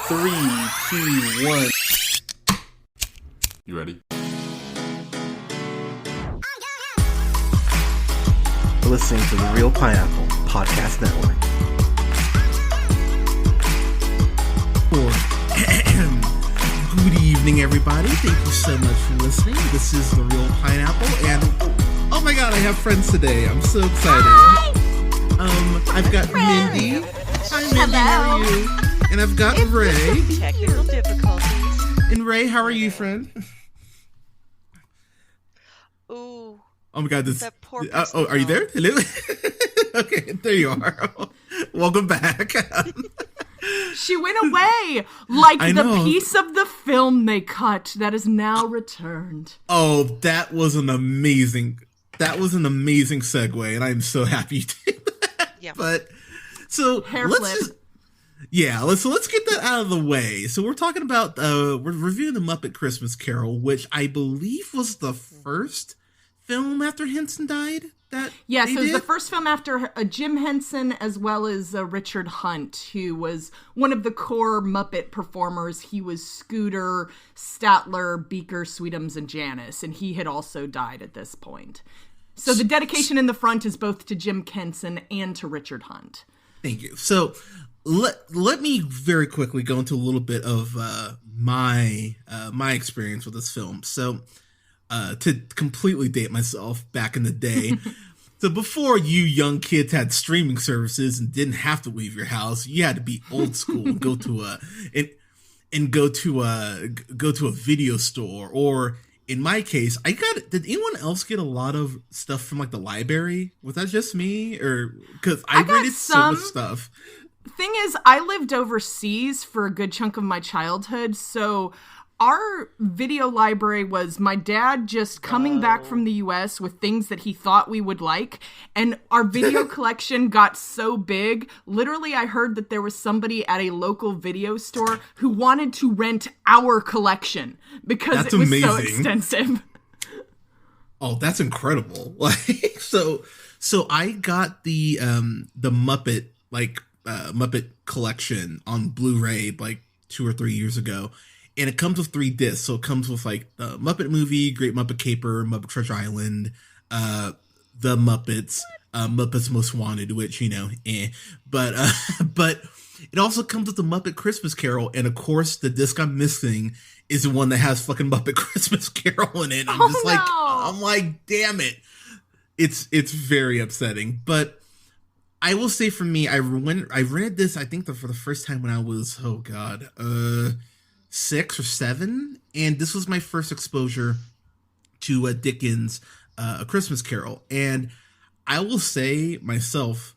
Three, two, one. You ready? You're listening to the Real Pineapple Podcast Network. Good evening, everybody. Thank you so much for listening. This is the Real Pineapple, and oh my god, I have friends today. I'm so excited. Hi! I've got Mindy. Hi, Mindy. How are you? And I've got Rae. Technical difficulties. And Rae, how are you, friend? Ooh. Oh my god, this. That poor Are you there? Hello. Okay, there you are. Welcome back. She went away like I the know. piece of the film they cut that is now returned. Oh, that was an amazing segue, and I'm so happy you did that. Yeah. But so Hair let's flip. just let's get that out of the way. So we're talking about we're reviewing the Muppet Christmas Carol, which I believe was the first film after Henson died. Yes, they it was did? the first film after Jim Henson, as well as Richard Hunt, who was one of the core Muppet performers. He was Scooter, Statler, Beaker, Sweetums, and Janice, and he had also died at this point. So the dedication in the front is both to Jim Henson and to Richard Hunt. Thank you. So let me very quickly go into a little bit of my experience with this film. So to completely date myself back in the day. So before you young kids had streaming services and didn't have to leave your house, you had to be old school and go to a video store. Or in my case, did anyone else get a lot of stuff from like the library? Was that just me? Or because I rented so much stuff. Thing is, I lived overseas for a good chunk of my childhood, so our video library was my dad just coming back from the US with things that he thought we would like, and our video collection got so big. Literally, I heard that there was somebody at a local video store who wanted to rent our collection because That's it was so amazing. extensive. Oh, that's incredible! Like, so I got the Muppet Muppet collection on Blu-ray like 2 or 3 years ago, and it comes with 3 discs. So it comes with like the Muppet Movie, Great Muppet Caper, Muppet Treasure Island, The Muppets, Muppets Most Wanted, which but it also comes with the Muppet Christmas Carol, and of course the disc I'm missing is the one that has fucking Muppet Christmas Carol in it. I'm like, damn it. It's very upsetting. But I will say for me, I rented this, I think for the first time when I was, 6 or 7. And this was my first exposure to Dickens' A Christmas Carol. And I will say myself,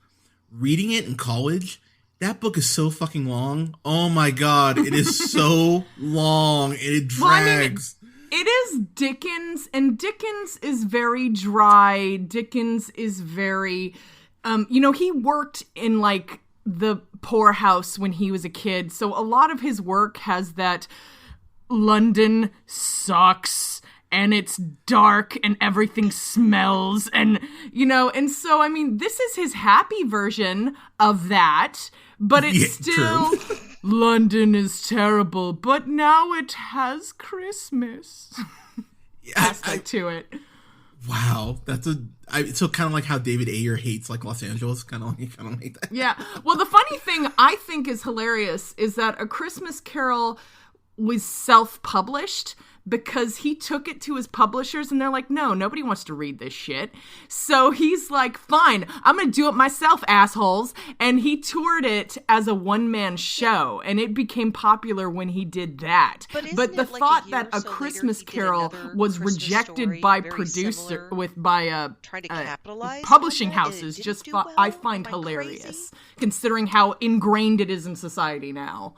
reading it in college, that book is so fucking long. Oh my God, it is so long and it drags. It is Dickens, and Dickens is very dry. Dickens is very, he worked in like the poorhouse when he was a kid. So a lot of his work has that London sucks and it's dark and everything smells and so, I mean, this is his happy version of that, but it's still true. London is terrible, but now it has Christmas aspect to it. Wow, so kind of like how David Ayer hates like Los Angeles, kind of like that. Yeah. Well, the funny thing I think is hilarious is that A Christmas Carol was self-published because he took it to his publishers and they're like, no, nobody wants to read this shit. So he's like, fine, I'm going to do it myself, assholes. And he toured it as a one-man show, and it became popular when he did that. But the thought that A Christmas Carol was rejected by trying to capitalize publishing on that, and it houses didn't just do well. I find Am I hilarious, crazy? considering how ingrained it is in society now.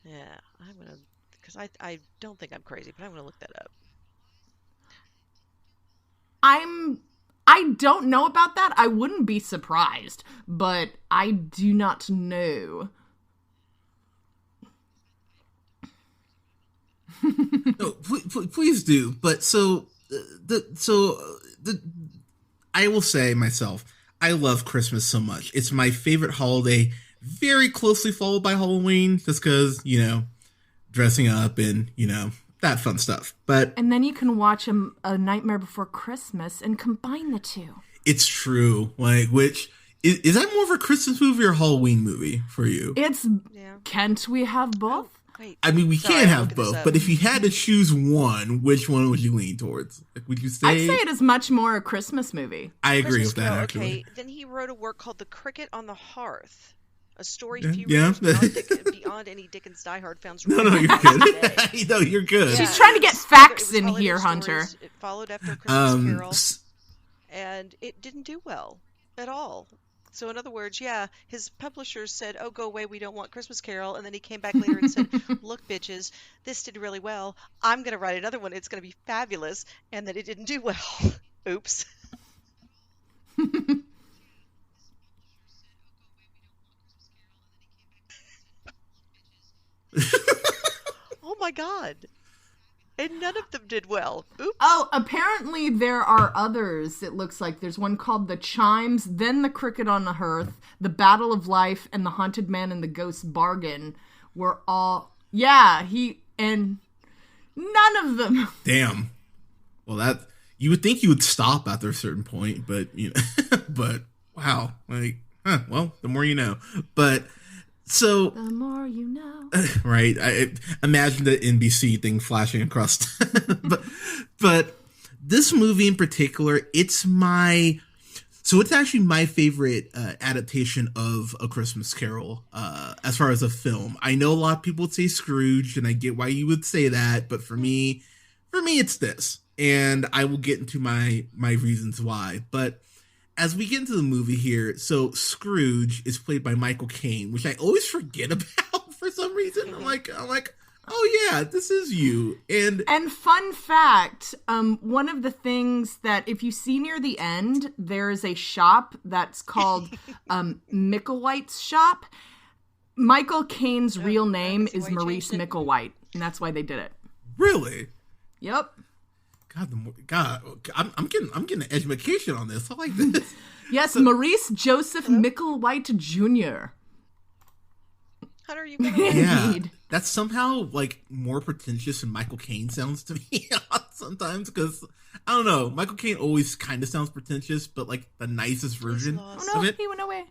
Yeah, I'm gonna, because I don't think I'm crazy, but I'm gonna look that up. I don't know about that. I wouldn't be surprised, but I do not know. No, please do. But I will say myself, I love Christmas so much. It's my favorite holiday very closely followed by Halloween, just because, dressing up and, that fun stuff. And then you can watch a Nightmare Before Christmas and combine the two. It's true. Which is that more of a Christmas movie or Halloween movie for you? Can't we have both? Wait, I mean, we can have both, but if you had to choose one, which one would you lean towards? Would you say? I'd say it is much more a Christmas movie. I agree Christmas with that, Carol, actually. Okay, then he wrote a work called The Cricket on the Hearth. A story few Yeah. years beyond any Dickens diehard fans. No, you're good. No, you're good. She's trying to get facts in here, Hunter. It followed after Christmas Carol, and it didn't do well at all. So in other words, his publishers said, "Oh, go away, we don't want Christmas Carol," and then he came back later and said, "Look, bitches, this did really well. I'm going to write another one. It's going to be fabulous," and then it didn't do well. Oops. Oh my God. And none of them did well. Oops. Oh, apparently there are others. It looks like there's one called The Chimes, then The Cricket on the Hearth, The Battle of Life, and The Haunted Man and the Ghost Bargain were all... and none of them. Damn. Well, you would think you would stop after a certain point, but, but wow. Well, the more you know. But... So the more you know, right? I imagine the NBC thing flashing across, but this movie in particular, it's actually my favorite adaptation of A Christmas Carol as far as a film. I know a lot of people would say Scrooge, and I get why you would say that, but for me, it's this, and I will get into my reasons why, but. As we get into the movie here, so Scrooge is played by Michael Caine, which I always forget about for some reason. I'm like, oh yeah, this is you. And fun fact, one of the things that if you see near the end, there is a shop that's called Micklewhite's shop. Michael Caine's real name is Maurice Micklewhite, and that's why they did it. Really? Yep. I'm getting an education on this. I like this. Yes, Maurice Joseph Micklewhite Jr. How are you going to Indeed. That's somehow more pretentious than Michael Caine sounds to me sometimes, because I don't know, Michael Caine always kind of sounds pretentious, but the nicest version of it. He went away.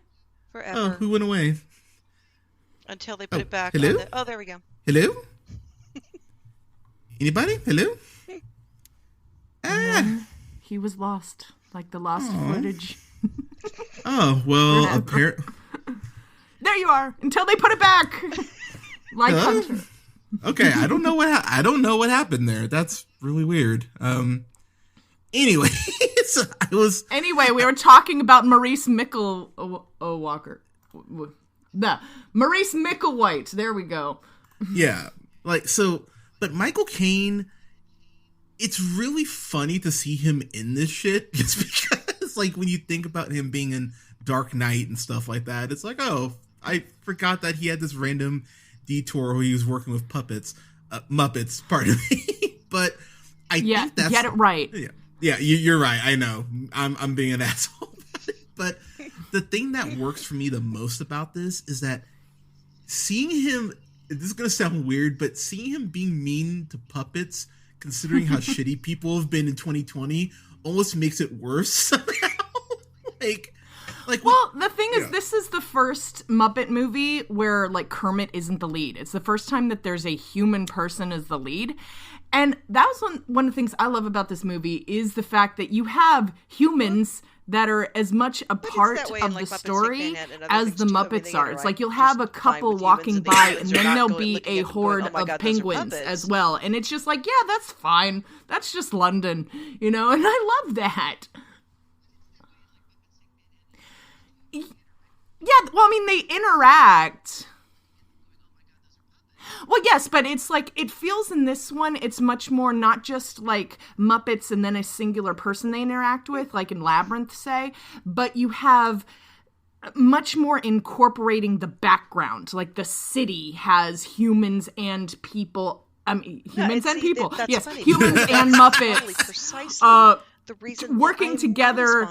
Forever. Oh, who went away? Until they put it back. Hello? Oh, there we go. Hello? Anybody? Hello? He was lost, like the lost footage. Oh, well, apparently. There you are, until they put it back. Like Hunter. Okay, I don't know what happened there. That's really weird. Anyway, Anyway, we were talking about Maurice Micklewhite. Maurice Micklewhite. There we go. Yeah, but Michael Caine. It's really funny to see him in this shit, just because, when you think about him being in Dark Knight and stuff like that, it's like, oh, I forgot that he had this random detour where he was working with Muppets, pardon me. But I think that's... get it right. Yeah, you're right, I know. I'm being an asshole about it. But the thing that works for me the most about this is that seeing him, this is going to sound weird, but seeing him being mean to puppets... considering how shitty people have been in 2020, almost makes it worse somehow. Well, the thing is, this is the first Muppet movie where, Kermit isn't the lead. It's the first time that there's a human person as the lead. And that was one of the things I love about this movie is the fact that you have humans that are as much a part of the story as the Muppets are. It's you'll have a couple walking by and then there'll be a horde of penguins as well. And it's just that's fine. That's just London, and I love that. Yeah, well, I mean, they interact. Well, yes, but it's it feels in this one, it's much more not just Muppets and then a singular person they interact with, like in Labyrinth, say, but you have much more incorporating the background. The city has humans and people. Humans and people. Yes, funny. humans and Muppets. Precisely. the reason working together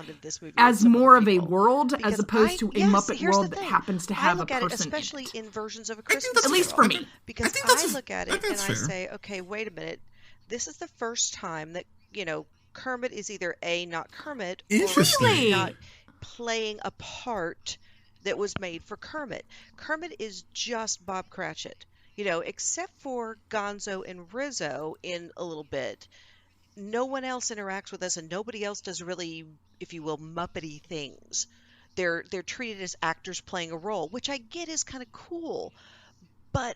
as more of a world as opposed to a Muppet world that happens to have a person especially in it. In versions of A Christmas At least for me. Because I look at it and I say, okay, wait a minute. This is the first time that, Kermit is either A, not Kermit, or not playing a part that was made for Kermit. Kermit is just Bob Cratchit. Except for Gonzo and Rizzo in a little bit, no one else interacts with us and nobody else does really, if you will, Muppety things. They're treated as actors playing a role, which I get is kind of cool. But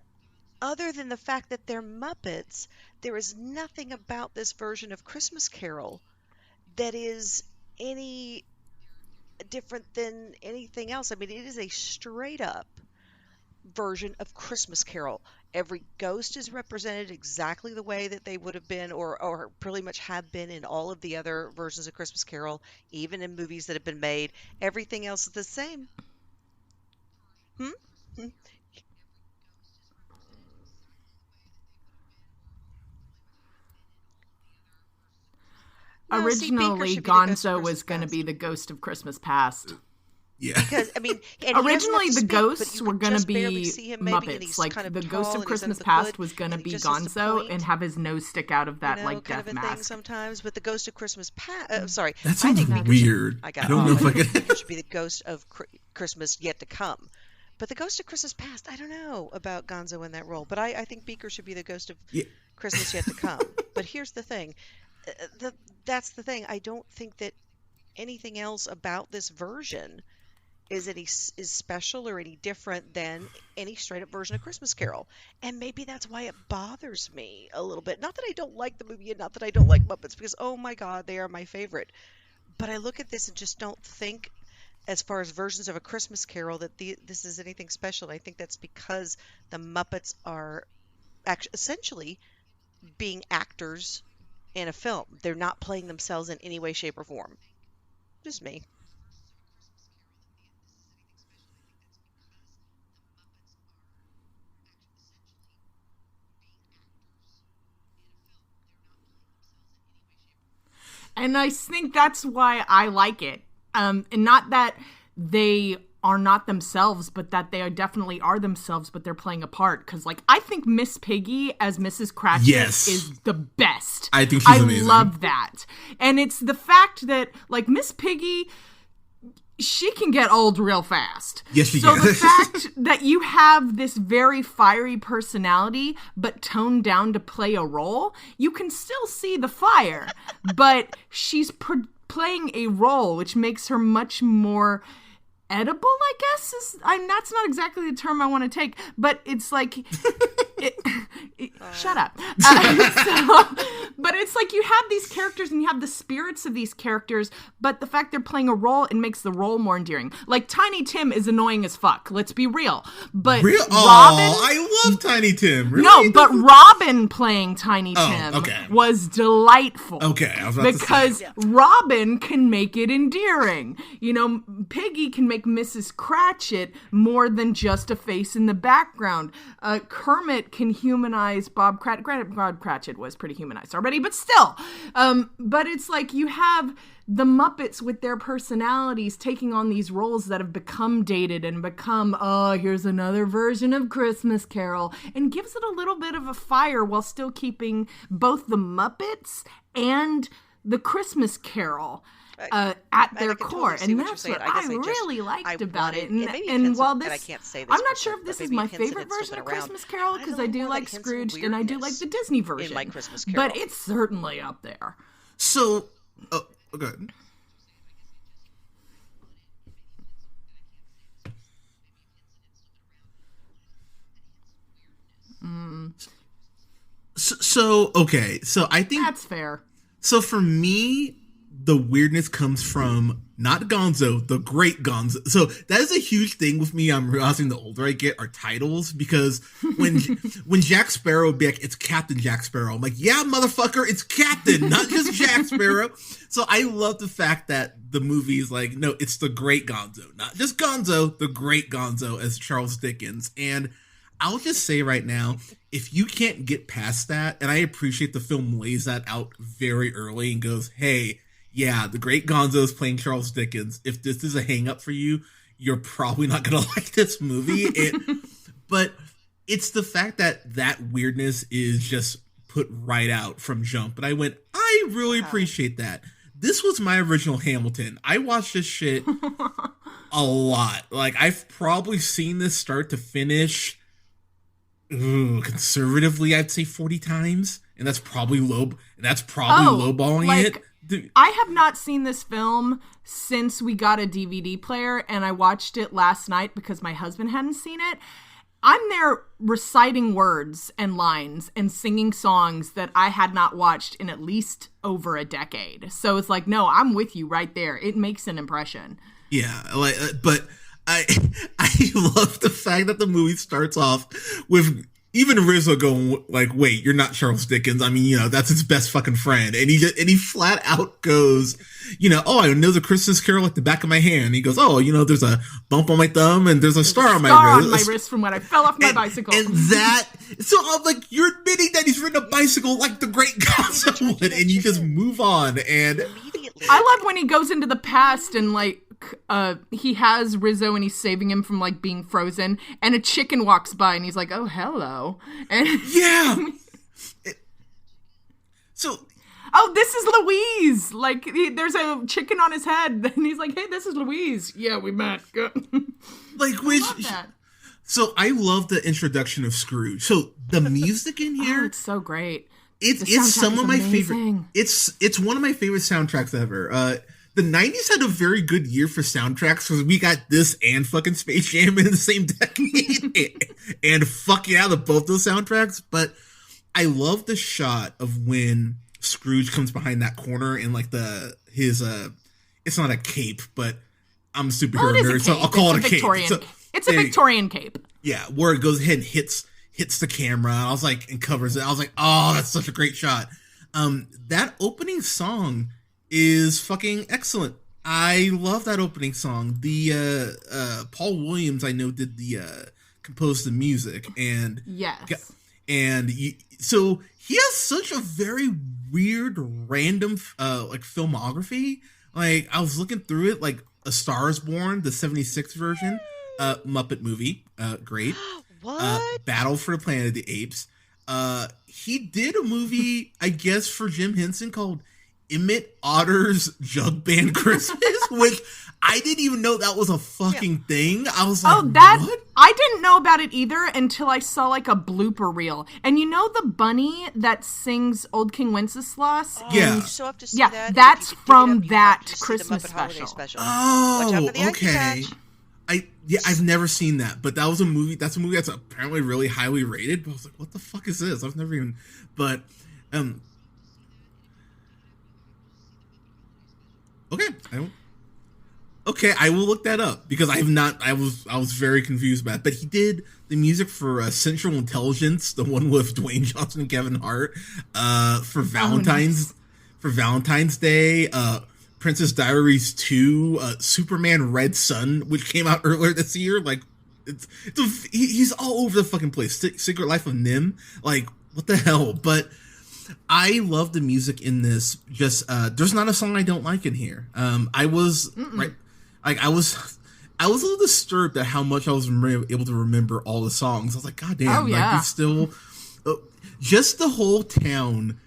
other than the fact that they're Muppets, there is nothing about this version of Christmas Carol that is any different than anything else. I mean, it is a straight up version of Christmas Carol. Every ghost is represented exactly the way that they would have been or pretty much have been in all of the other versions of Christmas Carol, even in movies that have been made. Everything else is the same. Originally, Gonzo was going to be the ghost of Christmas Past. Yeah. Because, originally the ghosts were going to be Muppets. Like, the ghost of Christmas Past was going to be Gonzo and have his nose stick out of that, death mask. Sometimes, but the ghost of Christmas Past, That sounds weird. I don't know if I could. It should be the ghost of Christmas yet to come. But the ghost of Christmas Past, I don't know about Gonzo in that role. But I think Beaker should be the ghost of Christmas yet to come. But here's the thing. That's the thing. I don't think that anything else about this version is special or any different than any straight up version of Christmas Carol. And maybe that's why it bothers me a little bit. Not that I don't like the movie and not that I don't like Muppets, because oh my god, they are my favorite. But I look at this and just don't think, as far as versions of A Christmas Carol, that this is anything special. I think that's because the Muppets are essentially being actors in a film. They're not playing themselves in any way, shape, or form. Just me. And I think that's why I like it. And not that they are not themselves, but that they definitely are themselves, but they're playing a part. Because, I think Miss Piggy as Mrs. Cratchit is the best. I think she's amazing. I love that. And it's the fact that, Miss Piggy, she can get old real fast. Yes, she can. So the fact that you have this very fiery personality, but toned down to play a role, you can still see the fire. But she's playing a role, which makes her much more edible, I guess. That's not exactly the term I want to take, but it's shut up. But it's you have these characters and you have the spirits of these characters, but the fact they're playing a role, it makes the role more endearing. Tiny Tim is annoying as fuck. Let's be real. But Robin, I love Tiny Tim. Really? No, but Robin playing Tiny Tim was delightful. Okay, I was about because to say. Robin can make it endearing. Piggy can make Mrs. Cratchit more than just a face in the background. Kermit can humanize Bob Cratchit. Granted, Bob Cratchit was pretty humanized already, but still. But it's you have the Muppets with their personalities taking on these roles that have become dated and become, here's another version of Christmas Carol, and gives it a little bit of a fire while still keeping both the Muppets and the Christmas Carol at their core. Totally, and that's what I really liked about it. And while this, I can't say this, I'm not sure if this is my favorite version of Christmas Carol, because I do like Scrooged and I do like the Disney version. In my Christmas Carol. But it's certainly up there. So, okay. So I think that's fair. So for me, the weirdness comes from not Gonzo, the great Gonzo. So that is a huge thing with me. I'm realizing the older I get are titles, because when Jack Sparrow would be like, it's Captain Jack Sparrow, I'm like, yeah, motherfucker, it's Captain, not just Jack Sparrow. So I love the fact that the movie is no, it's the great Gonzo, not just Gonzo, the great Gonzo as Charles Dickens. And I'll just say right now, if you can't get past that, and I appreciate the film lays that out very early and goes, hey, yeah, the great Gonzo is playing Charles Dickens. If this is a hang up for you, you're probably not going to like this movie. But it's the fact that that weirdness is just put right out from jump. But I went, I really appreciate that. This was my original Hamilton. I watched this shit a lot. Like, I've probably seen this start to finish, conservatively, I'd say 40 times. And that's probably lowballing it. Dude. I have not seen this film since we got a DVD player, and I watched it last night because my husband hadn't seen it. I'm there reciting words and lines and singing songs that I had not watched in at least over a decade. So it's like, no, I'm with you right there. It makes an impression. Yeah, but I love the fact that the movie starts off with even Rizzo going like, wait, you're not Charles Dickens. I mean, that's his best fucking friend. And he flat out goes, oh, I know the Christmas Carol at the back of my hand. And he goes, oh, there's a bump on my thumb and there's a star on my wrist from when I fell off my bicycle. And so I'm like, you're admitting that he's ridden a bicycle like the great Gonzo would, and you just move on. And I love when he goes into the past and like, he has Rizzo and he's saving him from like being frozen, and a chicken walks by and he's like, oh, hello. And yeah. Oh, this is Louise. Like, there's a chicken on his head, and he's like, hey, this is Louise. Yeah, we met. So I love the introduction of Scrooge. So the music in here, it's so great. It's some of my favorite. It's one of my favorite soundtracks ever. The 90s had a very good year for soundtracks because we got this and fucking Space Jam in the same decade and fucking out of both those soundtracks. But I love the shot of when Scrooge comes behind that corner and like it's not a cape, but I'm a superhero nerd, so I'll call it a cape. It's a Victorian cape. Yeah, where it goes ahead and hits the camera. I was like, and covers it. I was like, oh, that's such a great shot. That opening song is fucking excellent. I love that opening song. The Paul Williams, I know, composed the music, and yes, so he has such a very weird, random like filmography. Like, I was looking through it, like A Star Is Born, the '76 version, Muppet movie, great. What? Battle for the Planet of the Apes. He did a movie, I guess, for Jim Henson called Emmett Otter's Jug Band Christmas, which I didn't even know that was a fucking thing. I was like, what? I didn't know about it either until I saw like a blooper reel. And the bunny that sings Old King Wenceslas? Yeah. You still have to see that. Yeah, that's from that Christmas special. Oh, okay. I've never seen that, but that was a movie. That's a movie that's apparently really highly rated. But I was like, what the fuck is this? I've never even. But okay, I will look that up because I have not. I was very confused about it. But he did the music for Central Intelligence, the one with Dwayne Johnson and Kevin Hart, for Valentine's Day. Princess Diaries 2, Superman Red Sun, which came out earlier this year. Like, he's all over the fucking place. Secret Life of Nim, like, what the hell? But I love the music in this. Just there's not a song I don't like in here. I was a little disturbed at how much I was able to remember all the songs. I was like, God damn, like, it's still just the whole town.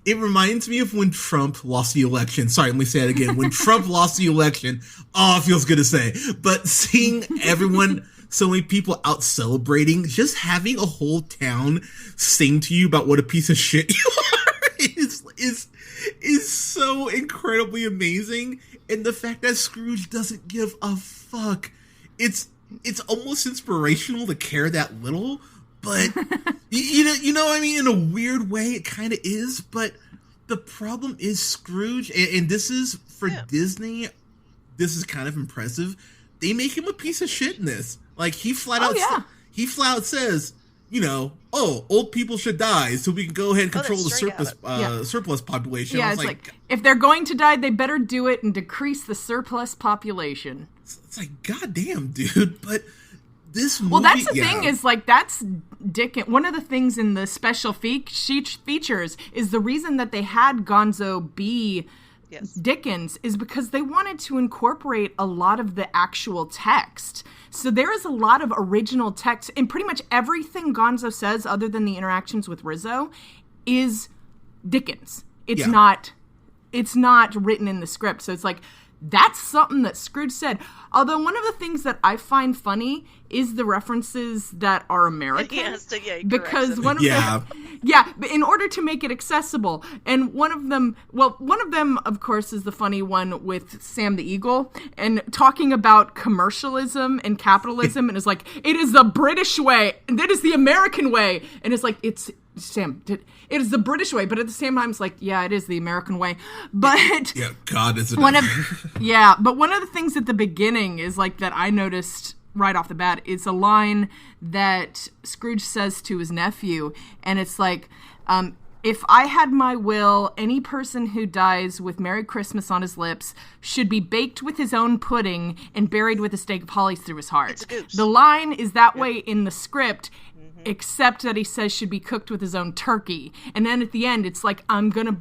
It reminds me of when Trump lost the election. Sorry, let me say it again. When Trump lost the election, it feels good to say. But seeing everyone, so many people out celebrating, just having a whole town sing to you about what a piece of shit you are is so incredibly amazing. And the fact that Scrooge doesn't give a fuck, it's almost inspirational to care that little. But you know what I mean? In a weird way, it kind of is. But the problem is Scrooge, and this is for Disney. This is kind of impressive. They make him a piece of shit in this. Like, he flat out says, old people should die so we can go ahead and control the surplus population. Yeah, it's like if they're going to die, they better do it and decrease the surplus population. It's like, goddamn, dude, but. This movie, well, that's the thing is, like, that's Dickens. One of the things in the special features is the reason that they had Gonzo be Yes. Dickens is because they wanted to incorporate a lot of the actual text. So there is a lot of original text, and pretty much everything Gonzo says, other than the interactions with Rizzo, is Dickens. It's not written in the script. So it's like, that's something that Scrooge said. Although one of the things that I find funny is the references that are American. Because one of them, but in order to make it accessible, and one of them, of course, is the funny one with Sam the Eagle and talking about commercialism and capitalism, and it's like, it is the British way, and that is the American way, and it's like, Sam, it is the British way, but at the same time, it's like, yeah, it is the American way. But God, is it? But one of the things at the beginning is like that I noticed right off the bat. It's a line that Scrooge says to his nephew, and it's like, if I had my will, any person who dies with Merry Christmas on his lips should be baked with his own pudding and buried with a stake of hollies through his heart. It's a goose. The line is that way in the script, except that he says should be cooked with his own turkey. And then at the end, it's like, I'm gonna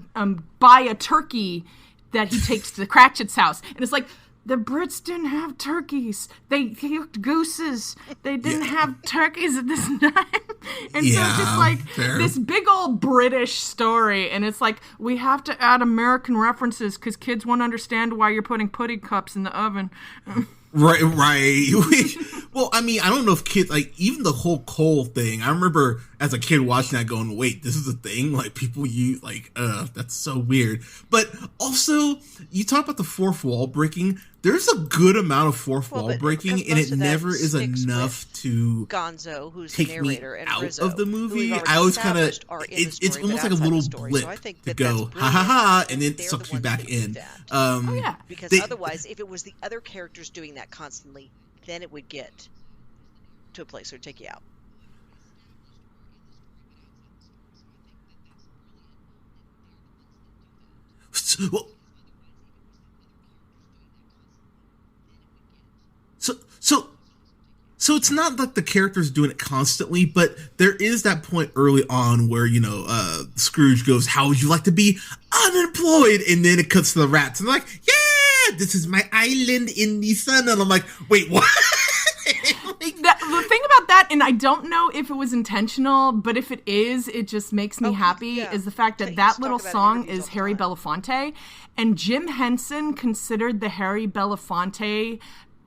buy a turkey that he takes to the Cratchit's house. And it's like, the Brits didn't have turkeys. They cooked gooses. They didn't have turkeys at this time. And so it's just like this big old British story. And it's like, we have to add American references because kids won't understand why you're putting pudding cups in the oven. Right. Well, I mean, I don't know if kids, like, even the whole coal thing, I remember as a kid watching that going, wait, this is a thing? Like, people use, like, that's so weird. But also, you talk about the fourth wall breaking. There's a good amount of fourth wall breaking, and it never is enough to Gonzo, who's take the narrator, me and out Rizzo, of the movie. I I always kind of, it's almost like a little blip to go, ha ha ha, and then it sucks you back in. Because otherwise, if it was the other characters doing that constantly, then it would get to a place where it'd take you out. So it's not like the character's doing it constantly, but there is that point early on where, Scrooge goes, how would you like to be unemployed? And then it cuts to the rats, and they're like, yeah, this is my island in the sun. And I'm like, wait, what? The thing about that, and I don't know if it was intentional, but if it is, it just makes me happy, is the fact that that little song is Harry Belafonte, and Jim Henson considered the Harry Belafonte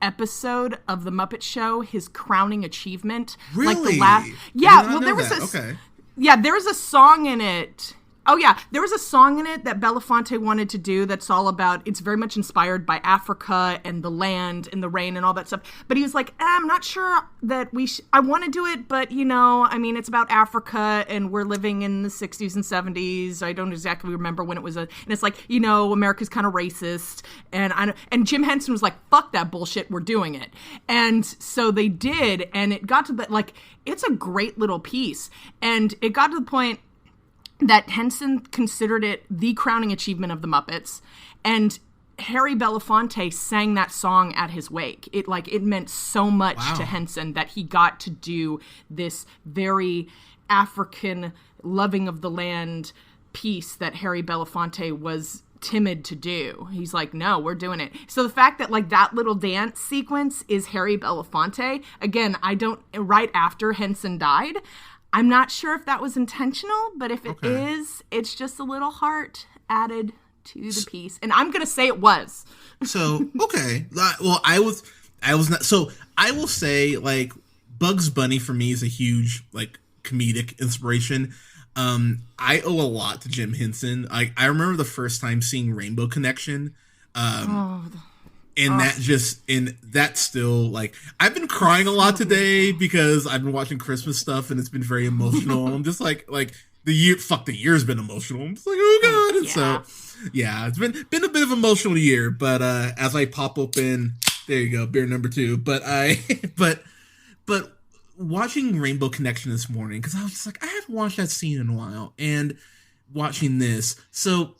episode of the Muppet Show his crowning achievement. Really? Like the last, there was a song in it. Oh, yeah. There was a song in it that Belafonte wanted to do that's all about, it's very much inspired by Africa and the land and the rain and all that stuff. But he was like, I'm not sure that I want to do it, but, it's about Africa and we're living in the 60s and 70s. I don't exactly remember when it was. And it's like, America's kind of racist. And Jim Henson was like, fuck that bullshit. We're doing it. And so they did. And it got to the, like, it's a great little piece. And it got to the point that Henson considered it the crowning achievement of the Muppets, and Harry Belafonte sang that song at his wake. It meant so much to Henson that he got to do this very African loving of the land piece that Harry Belafonte was timid to do. He's like, no, we're doing it. So the fact that that little dance sequence is Harry Belafonte, again, right after Henson died, I'm not sure if that was intentional, but if it is, it's just a little heart added to the piece. And I'm going to say it was. So, okay. Well, I was not. So I will say, Bugs Bunny for me is a huge, comedic inspiration. I owe a lot to Jim Henson. I remember the first time seeing Rainbow Connection. And that's still, I've been crying a lot today because I've been watching Christmas stuff and it's been very emotional. I'm just the year's been emotional. I'm just like, oh God. And so, it's been a bit of an emotional year, but, as I pop open, there you go, beer number 2. But watching Rainbow Connection this morning, because I was just like, I haven't watched that scene in a while, and watching this. So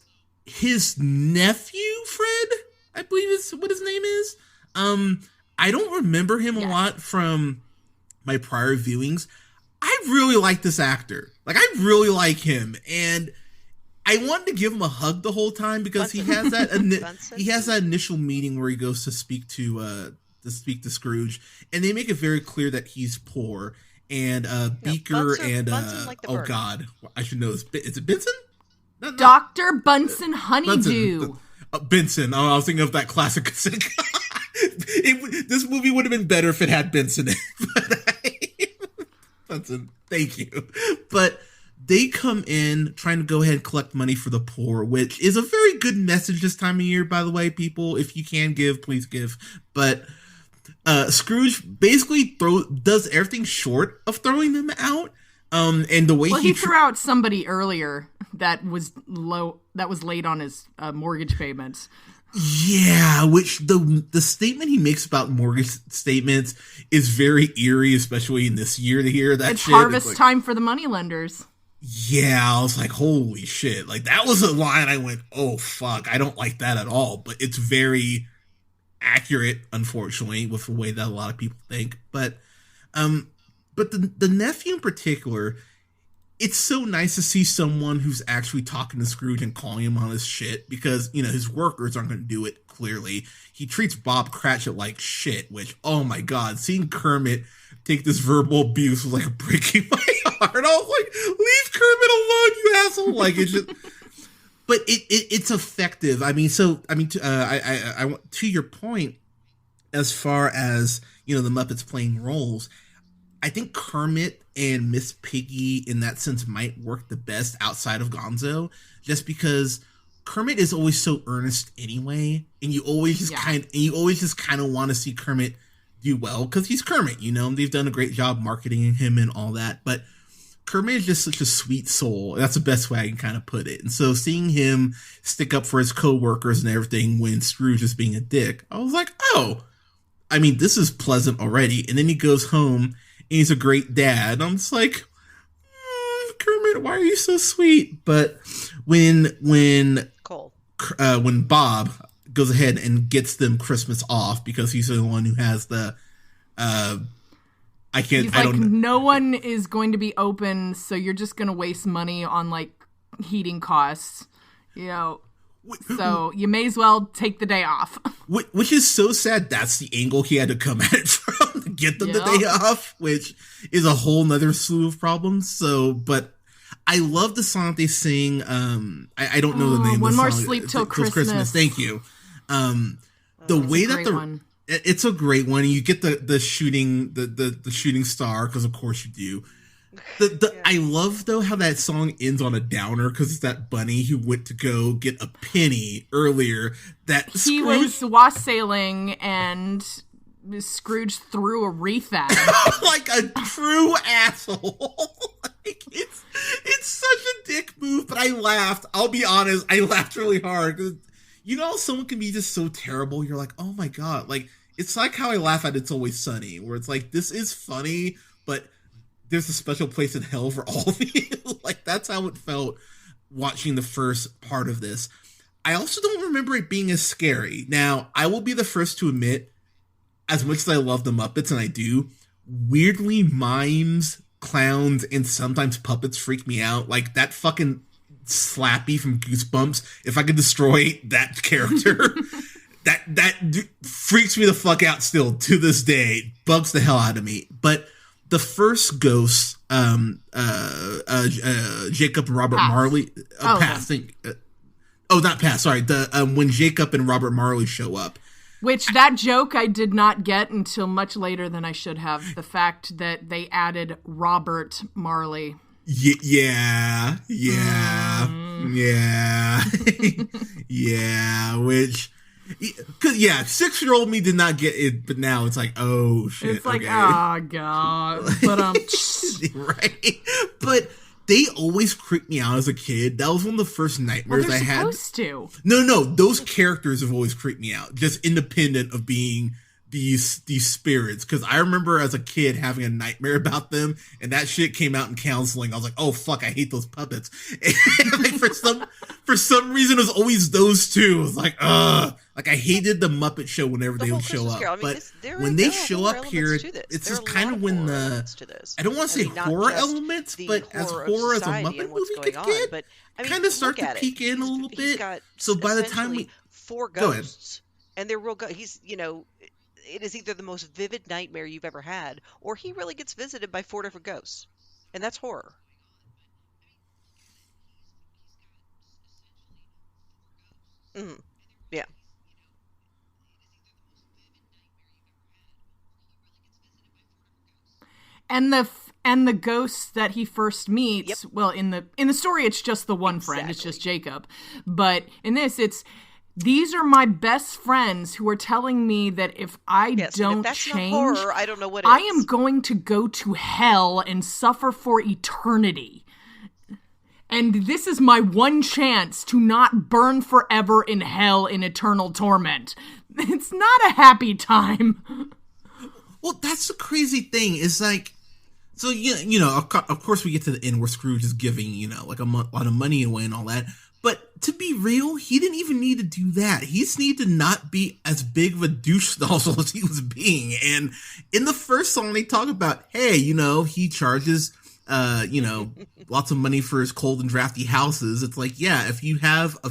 his nephew, Fred, I believe is what his name is. I don't remember him a lot from my prior viewings. I really like this actor. I really like him. And I wanted to give him a hug the whole time because he has that he has that initial meeting where he goes to speak to Scrooge, and they make it very clear that he's poor. And Beaker Bunsen like the oh bird. God, I should know this. Is it Benson? Dr. Bunsen Honeydew. Benson. Oh, I was thinking of that classic. This movie would have been better if it had Benson in it. Benson, thank you. But they come in trying to go ahead and collect money for the poor, which is a very good message this time of year, by the way, people. If you can give, please give. But Scrooge basically does everything short of throwing them out. And the way he threw out somebody earlier that was late on his mortgage payments. Yeah, which the statement he makes about mortgage statements is very eerie, especially in this year to hear that. It's harvest time for the moneylenders. Yeah, I was like, holy shit. Like, that was a line I went, oh, fuck. I don't like that at all. But it's very accurate, unfortunately, with the way that a lot of people think. But the nephew in particular, it's so nice to see someone who's actually talking to Scrooge and calling him on his shit because, his workers aren't going to do it, clearly. He treats Bob Cratchit like shit, which, oh my God, seeing Kermit take this verbal abuse was like breaking my heart. I was like, leave Kermit alone, you asshole. Like, it's just, but it's effective. To your point, as far as, the Muppets playing roles, I think Kermit and Miss Piggy in that sense might work the best outside of Gonzo, just because Kermit is always so earnest anyway, and you always just kind of want to see Kermit do well because he's Kermit, they've done a great job marketing him and all that, but Kermit is just such a sweet soul. That's the best way I can kind of put it. And so seeing him stick up for his coworkers and everything when Scrooge is being a dick, I was like, oh, this is pleasant already. And then he goes home and he's a great dad. I'm just like, Kermit, why are you so sweet? But when Bob goes ahead and gets them Christmas off because he's the one who has the no one is going to be open, so you're just going to waste money on like heating costs, so you may as well take the day off. Which is so sad. That's the angle he had to come at it from to get them the day off, which is a whole nother slew of problems. So, but I love the song they sing. I don't know the name One of the More song. Sleep Till Christmas. Thank you. The way that it's a great one. You get the shooting the shooting star because of course you do. I love though how that song ends on a downer because it's that bunny who went to go get a penny earlier. That he was wassailing and Scrooge threw a wreath at him like a true asshole. Like, it's such a dick move, but I laughed. I'll be honest, I laughed really hard because. Someone can be just so terrible. You're like, oh my God. Like, it's like how I laugh at It's Always Sunny, where it's like, this is funny, but there's a special place in hell for all of you. Like, that's how it felt watching the first part of this. I also don't remember it being as scary. Now, I will be the first to admit, as much as I love the Muppets, and I do, weirdly mimes, clowns, and sometimes puppets freak me out. Like, that fucking Slappy from Goosebumps, if I could destroy that character, that freaks me the fuck out still to this day, bugs the hell out of me. But the first ghosts, Jacob and Robert Marley, not pass. Sorry, when Jacob and Robert Marley show up. Which that joke I did not get until much later than I should have. The fact that they added Robert Marley. Yeah. Which, because 6-year-old me did not get it, but now it's like, oh shit. It's like, oh God, but right. But they always creeped me out as a kid. That was one of the first nightmares I had. Supposed to. No, those characters have always creeped me out, just independent of being these spirits, because I remember as a kid having a nightmare about them, and that shit came out in counseling. I was like, oh fuck, I hate those puppets. And like for some reason it was always those two. It was like, like I hated the Muppet Show whenever they would show up. Carol, but when they show up here, it's just kind of when I don't want to say horror elements, but as horror as a Muppet movie could get, but kind of start to peek in a little bit. So by the time we 4 ghosts, and they're real he's, it is either the most vivid nightmare you've ever had, or he really gets visited by 4 different ghosts, and that's horror. Yeah. And the ghosts that he first meets, well, in the story, it's just the one friend. It's just Jacob. But in this, these are my best friends who are telling me that if I don't if that's change, not horror, I don't know what is. I am going to go to hell and suffer for eternity. And this is my one chance to not burn forever in hell in eternal torment. It's not a happy time. Well, that's the crazy thing. Is like, so of course we get to the end where Scrooge is giving like a lot of money away and all that. But to be real, he didn't even need to do that. He just needed to not be as big of a douche nozzle as he was being. And in the first song, they talk about, hey, he charges, lots of money for his cold and drafty houses. It's like, yeah, if you have a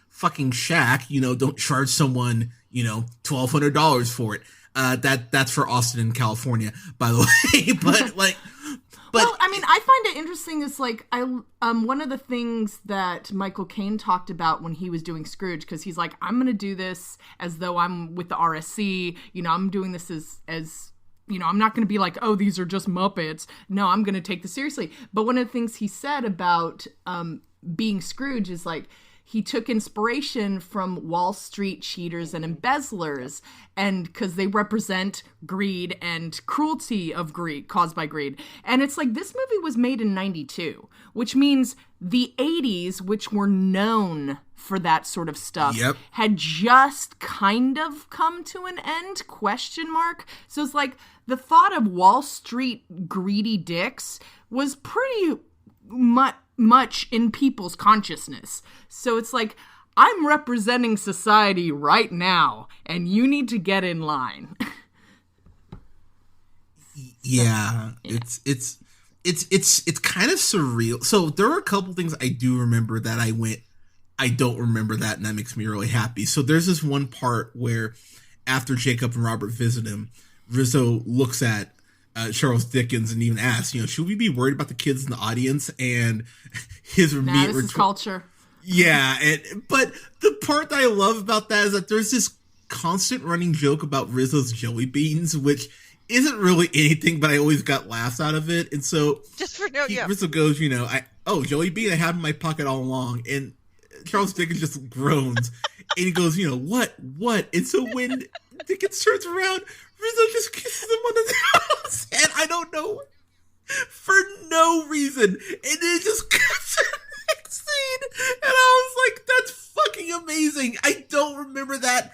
fucking shack, don't charge someone, $1,200 for it. That's for Austin and California, by the way. But well, I mean, I find it interesting. Is like one of the things that Michael Caine talked about when he was doing Scrooge, because he's like, I'm going to do this as though I'm with the RSC. I'm doing this as I'm not going to be like, oh, these are just Muppets. No, I'm going to take this seriously. But one of the things he said about being Scrooge is like, he took inspiration from Wall Street cheaters and embezzlers, and because they represent greed and cruelty of greed caused by greed. And it's like, this movie was made in 92, which means the 80s, which were known for that sort of stuff, had just kind of come to an end, ? So it's like the thought of Wall Street greedy dicks was pretty much in people's consciousness. So it's like, I'm representing society right now, and you need to get in line. Yeah. It's kind of surreal. So there are a couple things I do remember that I don't remember that, and that makes me really happy. So there's this one part where after Jacob and Robert visit him, Rizzo looks at Charles Dickens and even asks, should we be worried about the kids in the audience? And his this is culture. Yeah, but the part that I love about that is that there's this constant running joke about Rizzo's jelly beans, which isn't really anything, but I always got laughs out of it. And so Rizzo goes, jelly bean I had in my pocket all along. And Charles Dickens just groans. And he goes, what? And so when Dickens turns around, Rizzo just kisses him on the nose. And I don't know, for no reason. And it just cuts to the next scene. And I was like, that's fucking amazing. I don't remember that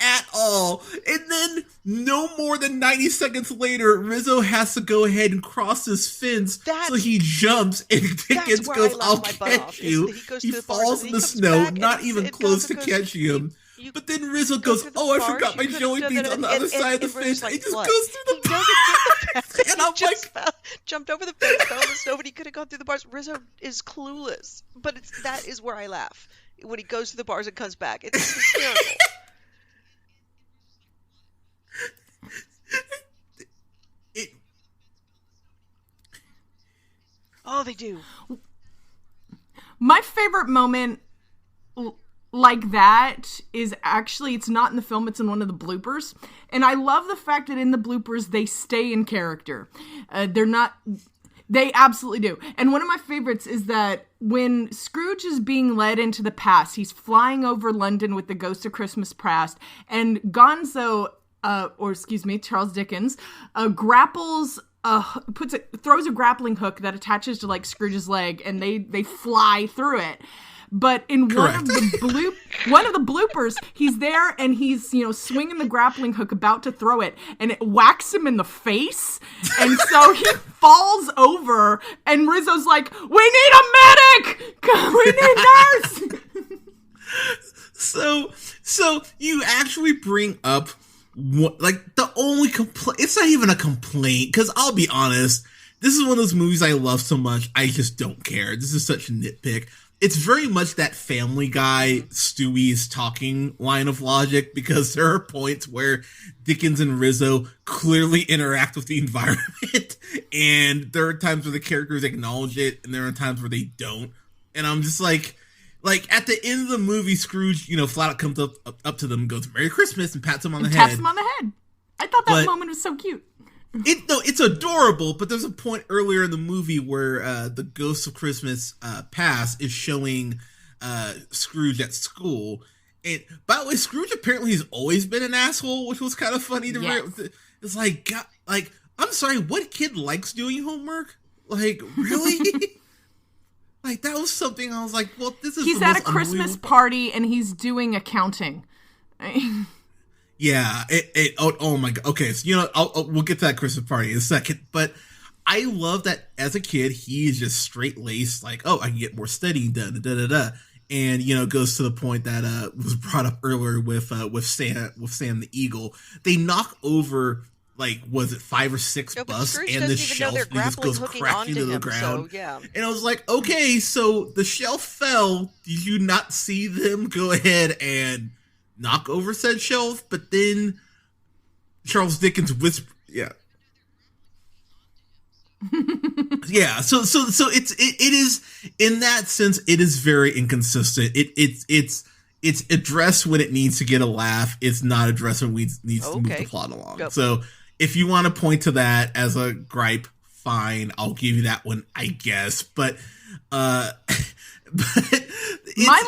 at all. And then no more than 90 seconds later, Rizzo has to go ahead and cross this fence. So he jumps and Dickens goes, I'll catch you. He falls in the snow, not even close to catching him. But then Rizzo goes, I forgot my jelly beans on the other side of the fence. He just goes through the bars. And I'm like, jumped over the fence, fell in the snow, but he could have gone through the bars. Rizzo is clueless. But that is where I laugh. When he goes through the bars and comes back. It's hysterical. Oh, they do. My favorite moment like that is actually, it's not in the film, it's in one of the bloopers. And I love the fact that in the bloopers, they stay in character. They absolutely do. And one of my favorites is that when Scrooge is being led into the past, he's flying over London with the Ghost of Christmas Past, and Gonzo, Charles Dickens, throws a grappling hook that attaches to like Scrooge's leg, and they fly through it. But in Correct. one of the bloopers, he's there and he's, swinging the grappling hook about to throw it, and it whacks him in the face, and so he falls over, and Rizzo's like, "We need a medic! We need a nurse!" So you actually bring up the only complaint. It's not even a complaint, because I'll be honest, this is one of those movies I love so much, I just don't care. This is such a nitpick. It's very much that Family Guy, Stewie's talking line of logic, because there are points where Dickens and Rizzo clearly interact with the environment, and there are times where the characters acknowledge it, and there are times where they don't. And I'm just like at the end of the movie, Scrooge, flat out comes up to them and goes, "Merry Christmas," and pats him on the head. Taps him on the head. I thought that moment was so cute. It's adorable, but there's a point earlier in the movie where the Ghost of Christmas Past is showing Scrooge at school. And by the way, Scrooge apparently has always been an asshole, which was kind of funny to read. It's like, God, I'm sorry, what kid likes doing homework? Really? That was something I was like, well, this is He's at a Christmas party and he's doing accounting. Yeah. Oh my God. Okay. So, we'll get to that Christmas party in a second, but I love that as a kid, he is just straight laced, I can get more studying done, and, goes to the point that, was brought up earlier with Sam the Eagle. They knock over, was it 5 or 6 busts, and the shelf just goes crashing to the ground. So, yeah. And I was like, okay, so the shelf fell. Did you not see them go ahead and knock over said shelf? But then Charles Dickens whispered, yeah. Yeah, so it is, in that sense, it is very inconsistent. It's addressed when it needs to get a laugh. It's not addressed when it needs to move the plot along. Go. So if you want to point to that as a gripe, fine, I'll give you that one, I guess. But my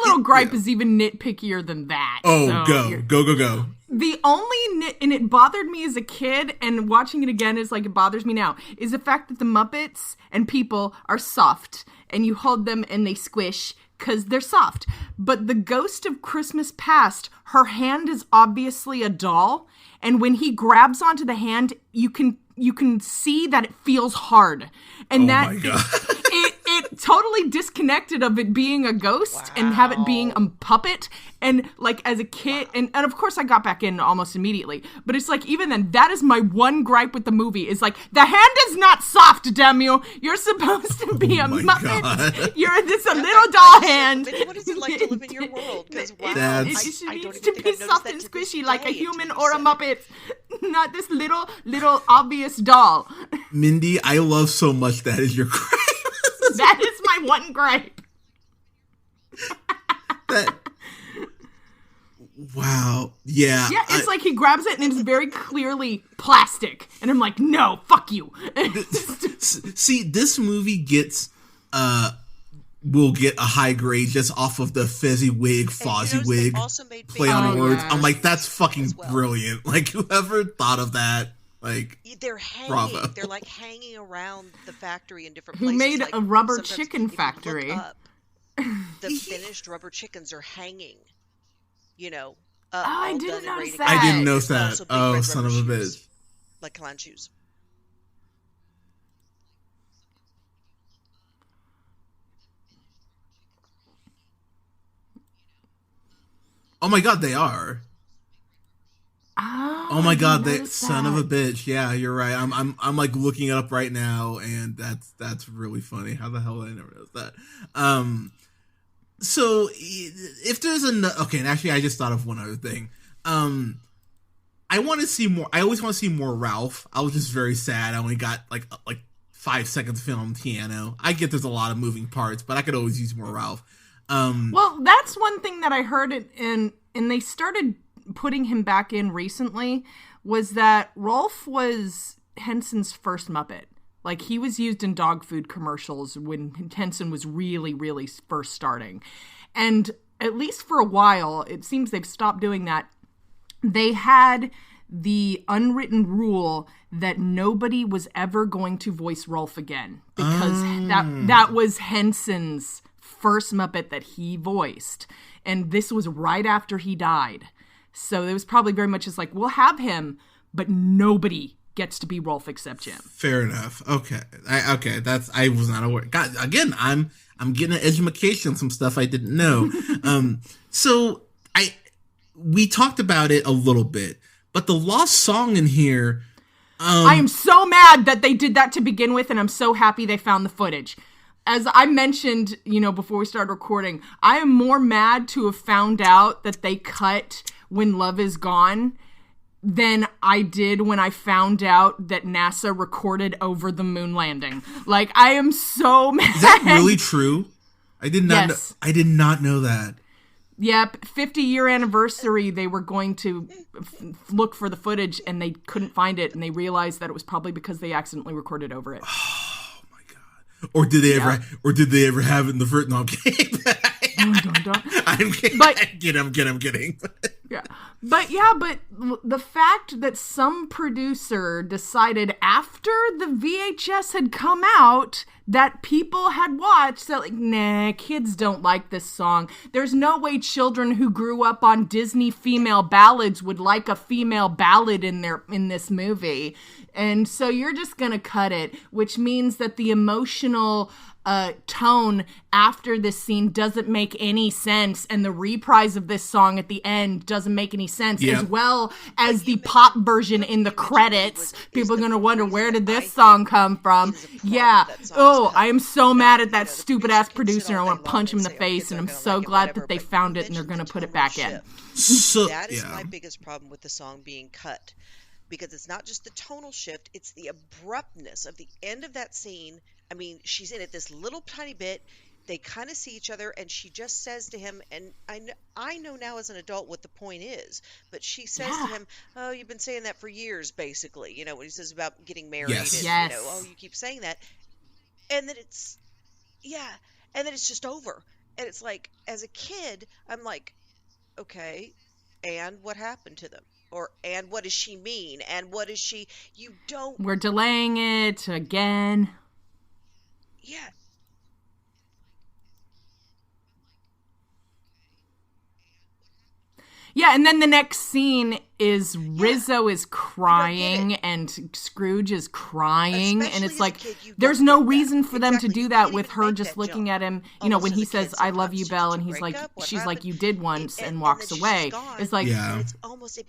little gripe is even nitpickier than that. Oh, so go. The only and it bothered me as a kid, and watching it again is it bothers me now, is the fact that the Muppets and people are soft, and you hold them and they squish because they're soft. But the Ghost of Christmas Past, her hand is obviously a doll, and when he grabs onto the hand, you can see that it feels hard, and my God. it totally disconnected of it being a ghost and have it being a puppet. And as a kid, and of course I got back in almost immediately, but it's even then, that is my one gripe with the movie, is the hand is not soft, damn you. You're supposed to be a Muppet. God. You're this a little doll hand. What is it like to live in your world? Because it needs to be soft and squishy like a human or a Muppet, not this little obvious doll. Mindy, I love so much that is your gripe. That is my one gripe. Wow. Yeah. Yeah, it's he grabs it and it's very clearly plastic. And I'm like, no, fuck you. See, this movie will get a high grade just off of the Fozzie wig play on words. I'm like, that's fucking brilliant. Whoever thought of that, they're hanging. Bravo. They're hanging around the factory in different places. Who made a rubber chicken factory? The finished rubber chickens are hanging. I didn't notice that. I didn't notice that. Oh, son of a bitch! Like clown shoes. Oh my God, they are. Oh my God, they son of a bitch. Yeah, you're right. I'm looking it up right now, and that's really funny. How the hell did I never notice that? So if there's okay, and actually I just thought of one other thing. I want to see more. I always want to see more Ralph. I was just very sad. I only got like 5 seconds of film on piano. I get there's a lot of moving parts, but I could always use more Ralph. Well, that's one thing that I heard and they started putting him back in recently, was that Rolf was Henson's first Muppet. He was used in dog food commercials when Henson was really, really first starting. And at least for a while, it seems they've stopped doing that. They had the unwritten rule that nobody was ever going to voice Rolf again, because that was Henson's first Muppet that he voiced. And this was right after he died. So it was probably very much just like, we'll have him, but nobody gets to be Rolf except Jim. Fair enough. Okay. I was not aware. God, again, I'm getting an education on some stuff I didn't know. So we talked about it a little bit, but the lost song in here. I am so mad that they did that to begin with, and I'm so happy they found the footage. As I mentioned, before we started recording, I am more mad to have found out that they cut When Love Is Gone than I did when I found out that NASA recorded over the moon landing. Like, I am so mad. Is that really true? I did not. Yes. I did not know that. Yep, 50-year anniversary, they were going to look for the footage, and they couldn't find it, and they realized that it was probably because they accidentally recorded over it. Oh my god! Or did they ever have it in the first? No, I'm kidding. I'm kidding. But, I'm kidding. Yeah. But the fact that some producer decided after the VHS had come out that people had watched that, like, nah, kids don't like this song. There's no way children who grew up on Disney female ballads would like a female ballad in this movie. And so you're just going to cut it, which means that the emotional tone after this scene doesn't make any sense, and the reprise of this song at the end doesn't make any sense, as well as the pop version in the credits. People are going to wonder, where did this song come from? Yeah. Oh, I am so mad at that stupid ass producer. I want to punch him in the face, and I'm so glad that they found it and they're going to put it back in. So that is my biggest problem with the song being cut, because it's not just the tonal shift, it's the abruptness of the end of that scene. I mean, she's in it this little tiny bit. They kind of see each other, and she just says to him, and I know now as an adult what the point is, but she says to him, "Oh, you've been saying that for years," basically. When he says about getting married, and "Oh, you keep saying that," and then it's just over, and it's like, as a kid, I'm like, okay, and what happened to them? Or, and what does she mean? And what is she? We're delaying it again. Yeah. Yeah, and then the next scene is Rizzo is crying and Scrooge is crying. Especially, and it's like, there's no reason for them to do that with her just looking at him. When he says, "I love you, Belle," and she's like, "You did once," and walks away. It's like,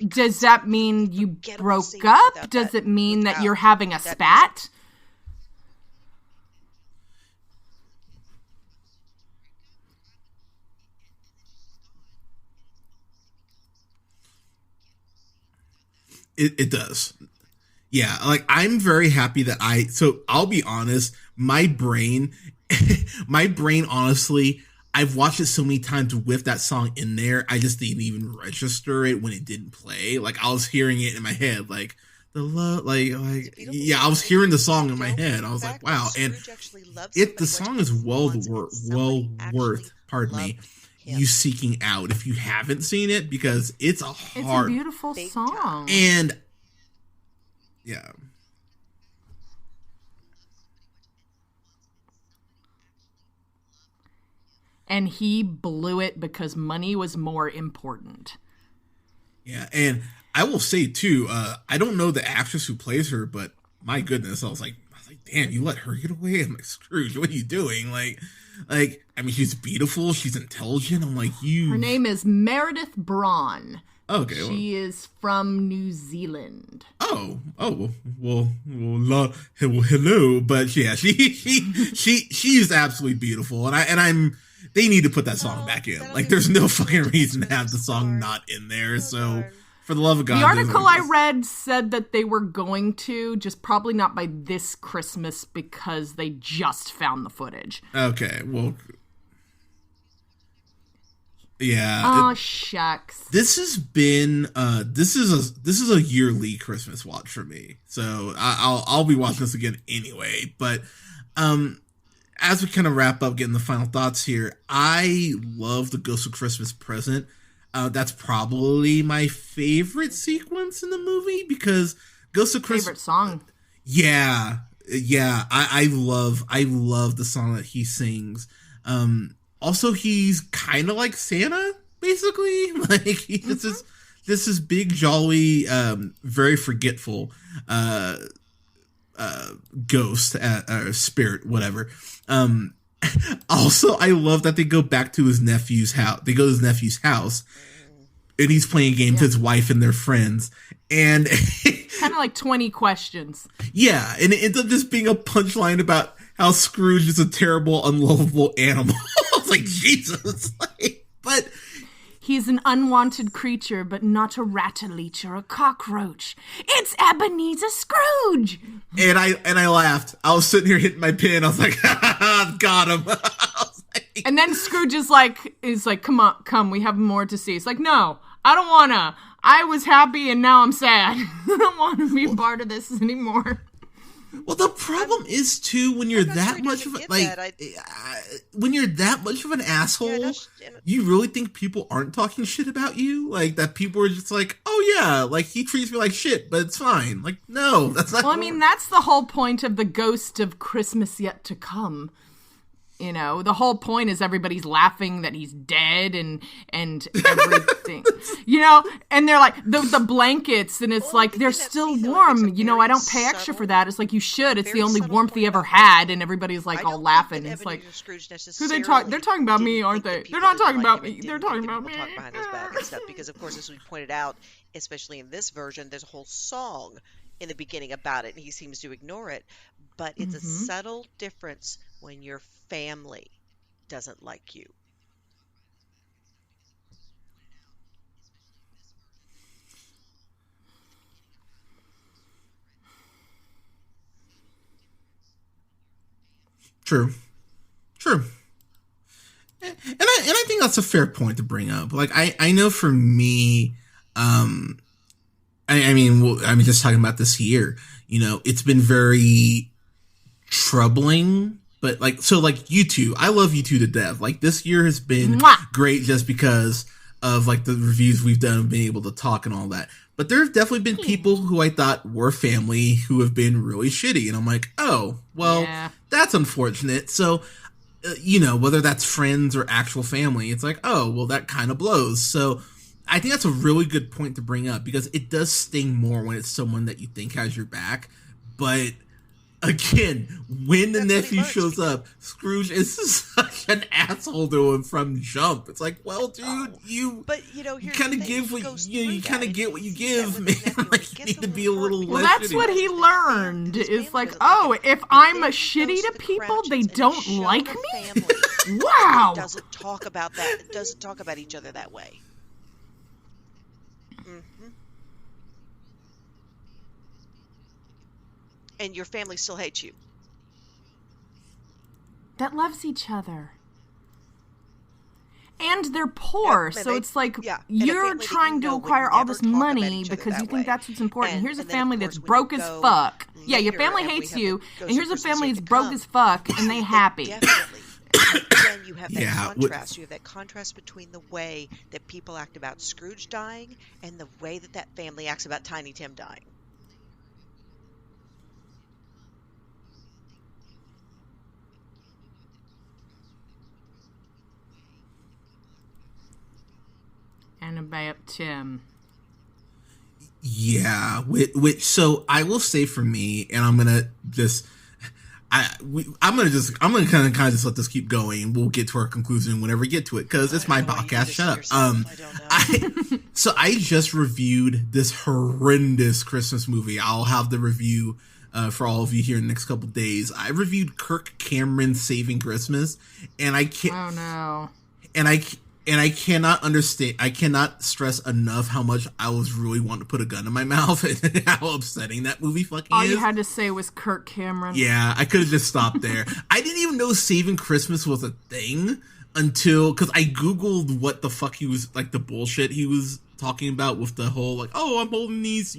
does that mean you broke up? Does it mean that you're having a spat? It does. Yeah, like, I'm very happy that so I'll be honest, my brain honestly, I've watched it so many times with that song in there, I just didn't even register it when it didn't play. Like, I was hearing it in my head, like, the love, I was hearing the song in my head. I was like, wow. And the song is well worth, pardon me, you seeking out if you haven't seen it, because it's a beautiful song. And yeah. And he blew it because money was more important. Yeah, and I will say too, I don't know the actress who plays her, but my goodness, I was like, damn, you let her get away? I'm like, Scrooge, what are you doing? Like, I mean, she's beautiful, she's intelligent. I'm like, Her name is Meredith Braun. Okay. She is from New Zealand. Oh, well, hello. But yeah, she is absolutely beautiful, and they need to put that song back in. Like, there's no fucking reason to have the song not in there. So, for the love of God. The article I read said that they were going to, just probably not by this Christmas, because they just found the footage. Okay, well, yeah. Oh, shucks. This has been this is a yearly Christmas watch for me. So I'll be watching this again anyway. But as we kind of wrap up, getting the final thoughts here, I love the Ghost of Christmas Present. That's probably my favorite sequence in the movie, because Ghost of Christmas. Favorite song. Yeah. I love the song that he sings. also he's kind of like Santa, basically. Like he's just this is big, jolly, very forgetful ghost, spirit, whatever. Also, I love that they go back to his nephew's house. They go to his nephew's house, and he's playing games with his wife and their friends. And kind of like 20 questions. Yeah, and it ends up just being a punchline about how Scrooge is a terrible, unlovable animal. I was like, Jesus. Like, but he's an unwanted creature, but not a rat-a-leech or a cockroach. It's Ebenezer Scrooge! And I laughed. I was sitting here hitting my pen. I was like, got him. And then Scrooge is like, come, we have more to see. It's like, no, I don't wanna. I was happy and now I'm sad. I don't want to be a part of this anymore. Well, the problem is too when you're that much of when you're that much of an asshole, you really think people aren't talking shit about you? Like that people are just like, oh yeah, like he treats me like shit, but it's fine. Like no, that's not. Well, I mean, that's the whole point of the Ghost of Christmas Yet to Come. You know, the whole point is everybody's laughing that he's dead and everything. You know, and they're like, the blankets, and it's like, they're still warm. You know, I don't pay extra for that. It's like, you should. It's the only warmth he ever had, and everybody's like all laughing. It's like, who they talk? They're talking about me, aren't they? They're not talking about me. They're talking about me. Talk behind his back and stuff, because of course, as we pointed out, especially in this version, there's a whole song in the beginning about it, and he seems to ignore it. But it's a subtle difference when your family doesn't like you. True. And I think that's a fair point to bring up. Like I know for me, I mean, just talking about this year, you know, it's been very troubling. But like, so like you two, I love you two to death. Like this year has been great just because of like the reviews we've done, being able to talk and all that. But there have definitely been people who I thought were family who have been really shitty. And I'm like, oh, well, that's unfortunate. So, you know, whether that's friends or actual family, it's like, oh, well, that kind of blows. So I think that's a really good point to bring up, because it does sting more when it's someone that you think has your back. But again, when the nephew shows up, Scrooge is such an asshole to him from jump. It's like, well, dude, you kind of give what you kind of get what you give, man. Like, you need to be a little less. Well, that's what he learned. Is like, oh, if I'm a shitty to people, they don't like me. Wow. Doesn't talk about that. Doesn't talk about each other that way. And your family still hates you. That loves each other. And they're poor, so it's like, you're trying to acquire all this money because you think that's what's important. And here's a family that's broke as fuck. Yeah, your family hates you, and here's a family that's broke as fuck, and they happy. Definitely. Then you have that contrast. You have that contrast between the way that people act about Scrooge dying and the way that family acts about Tiny Tim dying. And about Tim. Yeah, which so I will say for me, and I'm gonna kind of just let this keep going. We'll get to our conclusion whenever we get to it, because it's my podcast. Shut up. So I just reviewed this horrendous Christmas movie. I'll have the review for all of you here in the next couple of days. I reviewed Kirk Cameron's Saving Christmas, and I can't. Oh no. And I cannot understand. I cannot stress enough how much I was really wanting to put a gun in my mouth and how upsetting that movie fucking All is. you had to say was Kirk Cameron. Yeah, I could have just stopped there. I didn't even know Saving Christmas was a thing until, because I Googled what the fuck he was, like the bullshit he was talking about with the whole, like, oh, I'm holding these,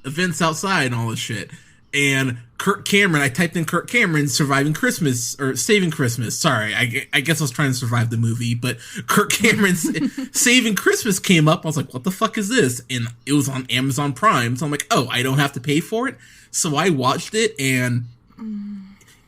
events outside and all this shit. And Kirk Cameron, I typed in Kirk Cameron Surviving Christmas, or Saving Christmas. Sorry, I guess I was trying to survive the movie, but Kirk Cameron's Saving Christmas came up. I was like, what the fuck is this? And it was on Amazon Prime. So I'm like, oh, I don't have to pay for it. So I watched it, and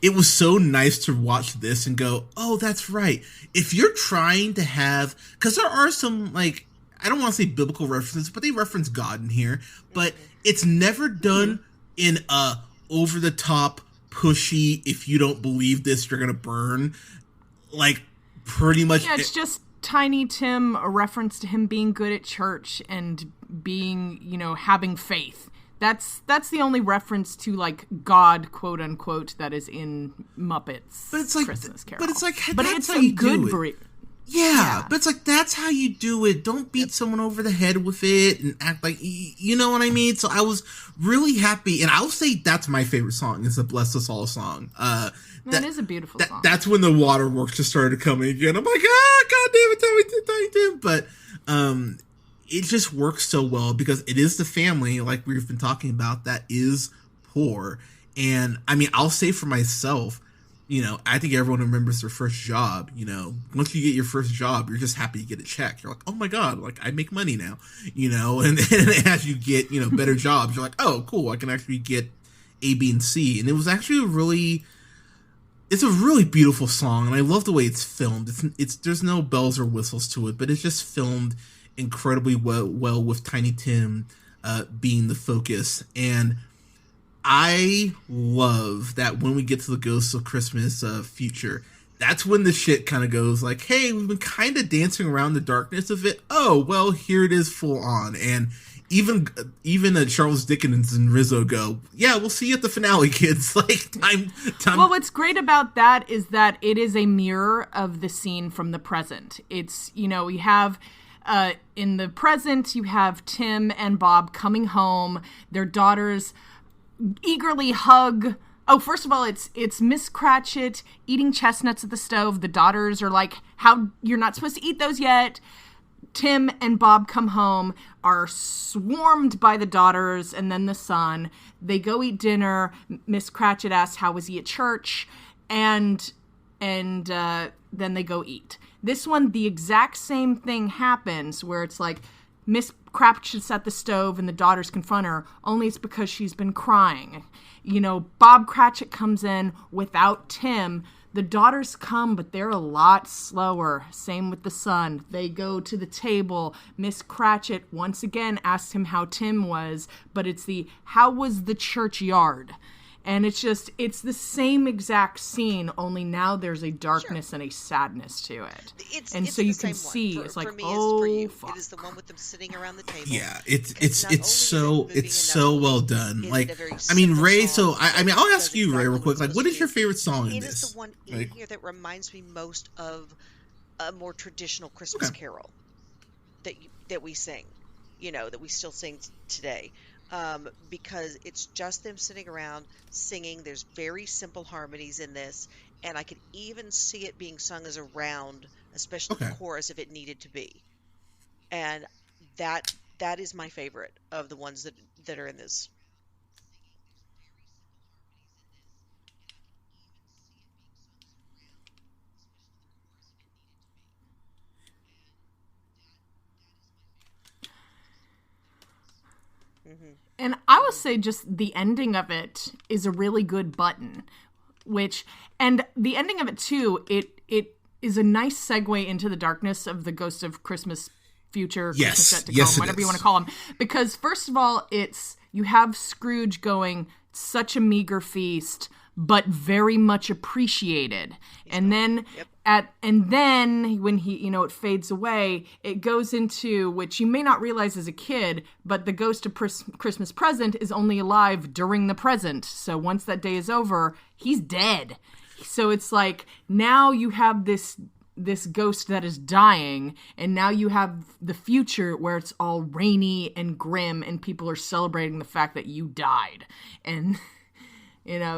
it was so nice to watch this and go, oh, that's right. If you're trying to have, because there are some, like, I don't want to say biblical references, but they reference God in here, but it's never done in a over the top, pushy, if you don't believe this, you're going to burn. Like, pretty much. Yeah, it's just Tiny Tim, a reference to him being good at church and being, having faith. That's the only reference to, like, God, quote unquote, that is in Muppets Christmas Carol. But it's like, but that's it's how some you good do it. bre- Yeah, but it's like, that's how you do it. Don't beat someone over the head with it and act like, you know what I mean? So I was really happy. And I'll say that's my favorite song. It's the Bless Us All song. That is a beautiful song. That's when the waterworks just started coming again. I'm like, God damn it, Tiny Tim. But it just works so well because it is the family, like we've been talking about, that is poor. And I mean, I'll say for myself, I think everyone remembers their first job. Once you get your first job, you're just happy to get a check. You're like, oh my God, like I make money now, and as you get, better jobs, you're like, oh, cool, I can actually get A, B, and C. And it was actually it's a really beautiful song. And I love the way it's filmed. It's there's no bells or whistles to it, but it's just filmed incredibly well with Tiny Tim being the focus. And I love that when we get to the Ghosts of Christmas Future, that's when the shit kind of goes like, hey, we've been kind of dancing around the darkness of it. Oh, well, here it is full on. And even Charles Dickens and Rizzo go, yeah, we'll see you at the finale, kids. Like, time. Well, what's great about that is that it is a mirror of the scene from the present. It's, we have... in the present, you have Tim and Bob coming home. Their daughters eagerly hug. Oh, first of all, it's Miss Cratchit eating chestnuts at the stove. The daughters are like, "How, you're not supposed to eat those yet." Tim and Bob come home, are swarmed by the daughters and then the son. They go eat dinner. Miss Cratchit asks, "How was he at church?" And then they go eat. This one, the exact same thing happens where it's like Miss Cratchit's at the stove and the daughters confront her, only it's because she's been crying. Bob Cratchit comes in without Tim. The daughters come, but they're a lot slower. Same with the son. They go to the table. Miss Cratchit once again asks him how Tim was, but it's how was the churchyard? And it's the same exact scene, only now there's a darkness and a sadness to it. It's so you can see, for, it's like, for me, oh, for you. fuck. It is the one with them sitting around the table. Yeah, it's so well done. Like, I mean, Rae. So I'll ask you, Rae, real quick. Like, what is your favorite song in this? It is the one in here that reminds me most of a more traditional Christmas carol that we sing. That we still sing today. Because it's just them sitting around singing. There's very simple harmonies in this, and I could even see it being sung as a round, especially the chorus if it needed to be. And that is my favorite of the ones that are in this. And I will say just the ending of it is a really good button, and the ending of it too, it is a nice segue into the darkness of the Ghost of Christmas Future, yes, Christmas Yet to Come, whatever you want to call them. Because first of all, you have Scrooge going, such a meager feast, but very much appreciated. And then when he, it fades away, it goes into, which you may not realize as a kid, but the ghost of Christmas Present is only alive during the present. So once that day is over, he's dead. So it's like, now you have this ghost that is dying, and now you have the future where it's all rainy and grim, and people are celebrating the fact that you died. And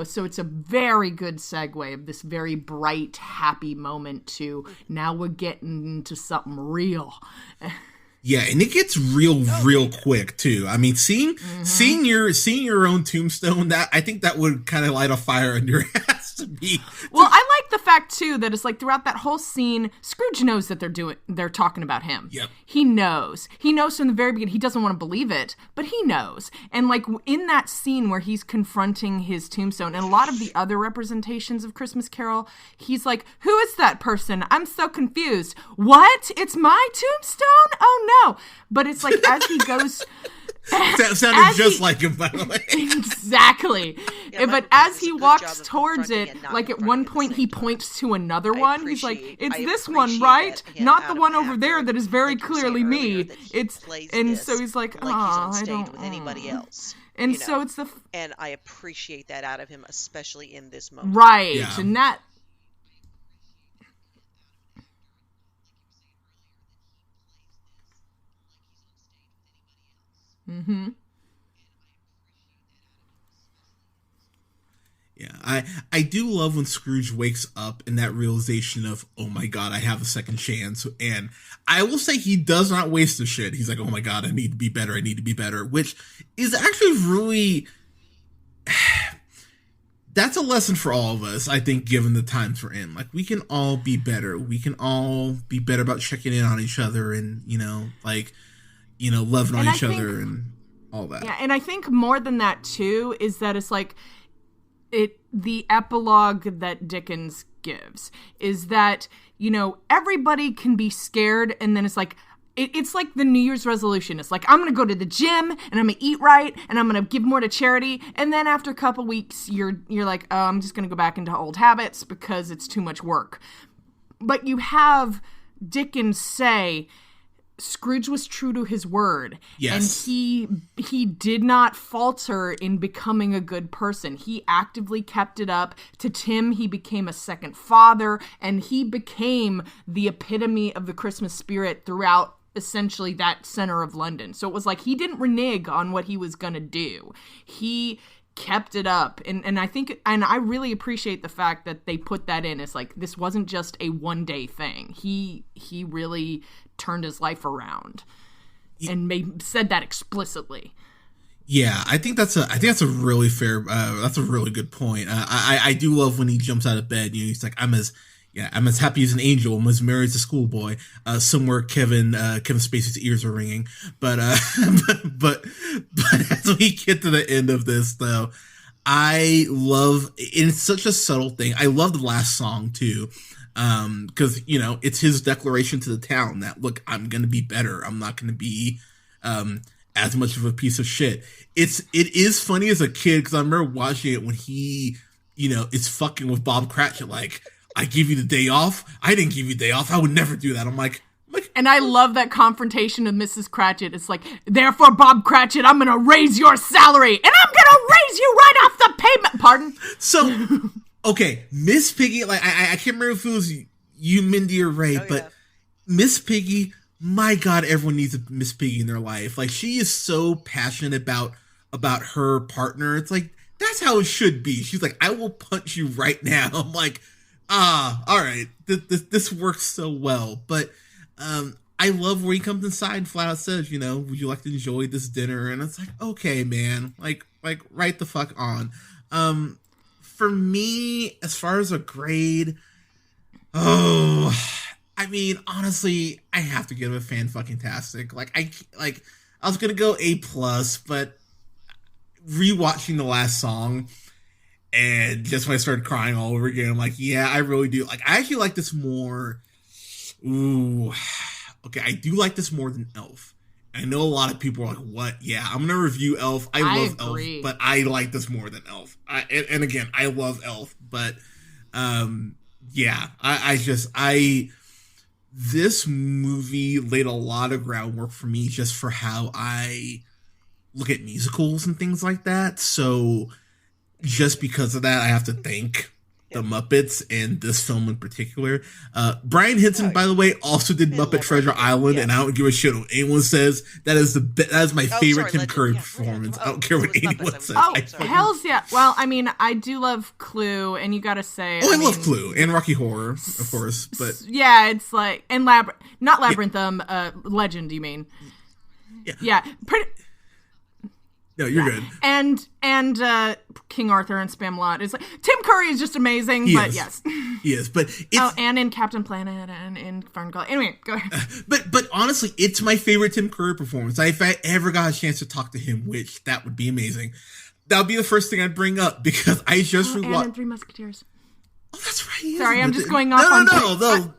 so it's a very good segue of this very bright, happy moment to now we're getting into something real. Yeah, and it gets real quick too. I mean, seeing your own tombstone, that I think that would kind of light a fire under your ass to be. Well, I like the fact too that it's like throughout that whole scene, Scrooge knows that they're talking about him. Yep. He knows from the very beginning. He doesn't want to believe it, but he knows. And like in that scene where he's confronting his tombstone and a lot of the other representations of Christmas Carol, he's like, who is that person? I'm so confused. What? It's my tombstone? Oh no. But it's like as he goes That sounded just like him, by the way. Exactly. Yeah, but as he walks towards it, like at one point he points to another one. He's like, it's this one, right? Not the one over there that is very clearly me. It's and so he's like, oh, I don't with anybody else. And so it's and I appreciate that out of him, especially in this moment. Right. Yeah. And that Mm-hmm. Yeah, I do love when Scrooge wakes up in that realization of, oh my god, I have a second chance. And I will say he does not waste the shit. He's like, oh my god, I need to be better, which is actually really... That's a lesson for all of us, I think, given the times we're in. Like, we can all be better. We can all be better about checking in on each other and, loving on each other and all that. Yeah, and I think more than that too is that it's like the epilogue that Dickens gives is that, everybody can be scared, and then it's like it's like the New Year's resolution. It's like, I'm going to go to the gym and I'm going to eat right and I'm going to give more to charity. And then after a couple weeks, you're like, oh, I'm just going to go back into old habits because it's too much work. But you have Dickens say, Scrooge was true to his word. Yes. And he did not falter in becoming a good person. He actively kept it up. To Tim, he became a second father, and he became the epitome of the Christmas spirit throughout essentially that center of London. So it was like he didn't renege on what he was going to do. He kept it up. And I think, and I really appreciate the fact that they put that in. It's like, this wasn't just a one-day thing. He really turned his life around and said that explicitly. Yeah, I think that's a really fair, that's a really good point. I do love when he jumps out of bed, he's like, I'm as happy as an angel. I'm as merry as a schoolboy. Somewhere Kevin Spacey's ears are ringing. But but as we get to the end of this, though, I love, and it's such a subtle thing. I love the last song too, because it's his declaration to the town that, look, I'm gonna be better. I'm not gonna be as much of a piece of shit. It is funny as a kid because I remember watching it when he is fucking with Bob Cratchit, like, I give you the day off. I didn't give you the day off. I would never do that. I'm like, and I love that confrontation of Mrs. Cratchit. It's like, therefore, Bob Cratchit, I'm going to raise your salary, and I'm going to raise you right off the pavement. Pardon? So, okay, Miss Piggy, like, I can't remember if it was you, Mindy, or Ray, but Miss Piggy, my God, everyone needs a Miss Piggy in their life. Like, she is so passionate about her partner. It's like, that's how it should be. She's like, I will punch you right now. I'm like, all right, this works so well. But I love where he comes inside and flat out says, would you like to enjoy this dinner? And it's like, okay, man, like right the fuck on. For me, as far as a grade, I mean, honestly, I have to give it a fan-fucking-tastic. I was gonna go A+, but rewatching the last song, and just when I started crying all over again, I'm like, yeah, I really do. Like, I actually like this more. Ooh, okay, I do like this more than Elf. I know a lot of people are like, what? Yeah, I'm gonna review Elf. I love agree. Elf, but I like this more than Elf. And again, I love Elf, but yeah, this movie laid a lot of groundwork for me just for how I look at musicals and things like that. So just because of that, I have to thank the Muppets and this film in particular. Brian Henson, by the way, also did Muppet Treasure Island, and I don't give a shit what anyone says. That is my favorite Tim Curry performance. I don't care what anyone says. Oh, hell's yeah. Well, I mean, I do love Clue, and you gotta say, I love Clue and Rocky Horror, of course, but yeah, it's like, and not Labyrinth, Legend. You mean? Yeah. Yeah, pretty. No, you're good. And King Arthur and Spamalot is like, Tim Curry is just amazing, yes. He is, but it's... and in Captain Planet and in Ferngully. Anyway, go ahead. But honestly, it's my favorite Tim Curry performance. If I ever got a chance to talk to him, which that would be amazing, that would be the first thing I'd bring up, because I just and in Three Musketeers. Oh, that's right. Sorry, I'm just going off on...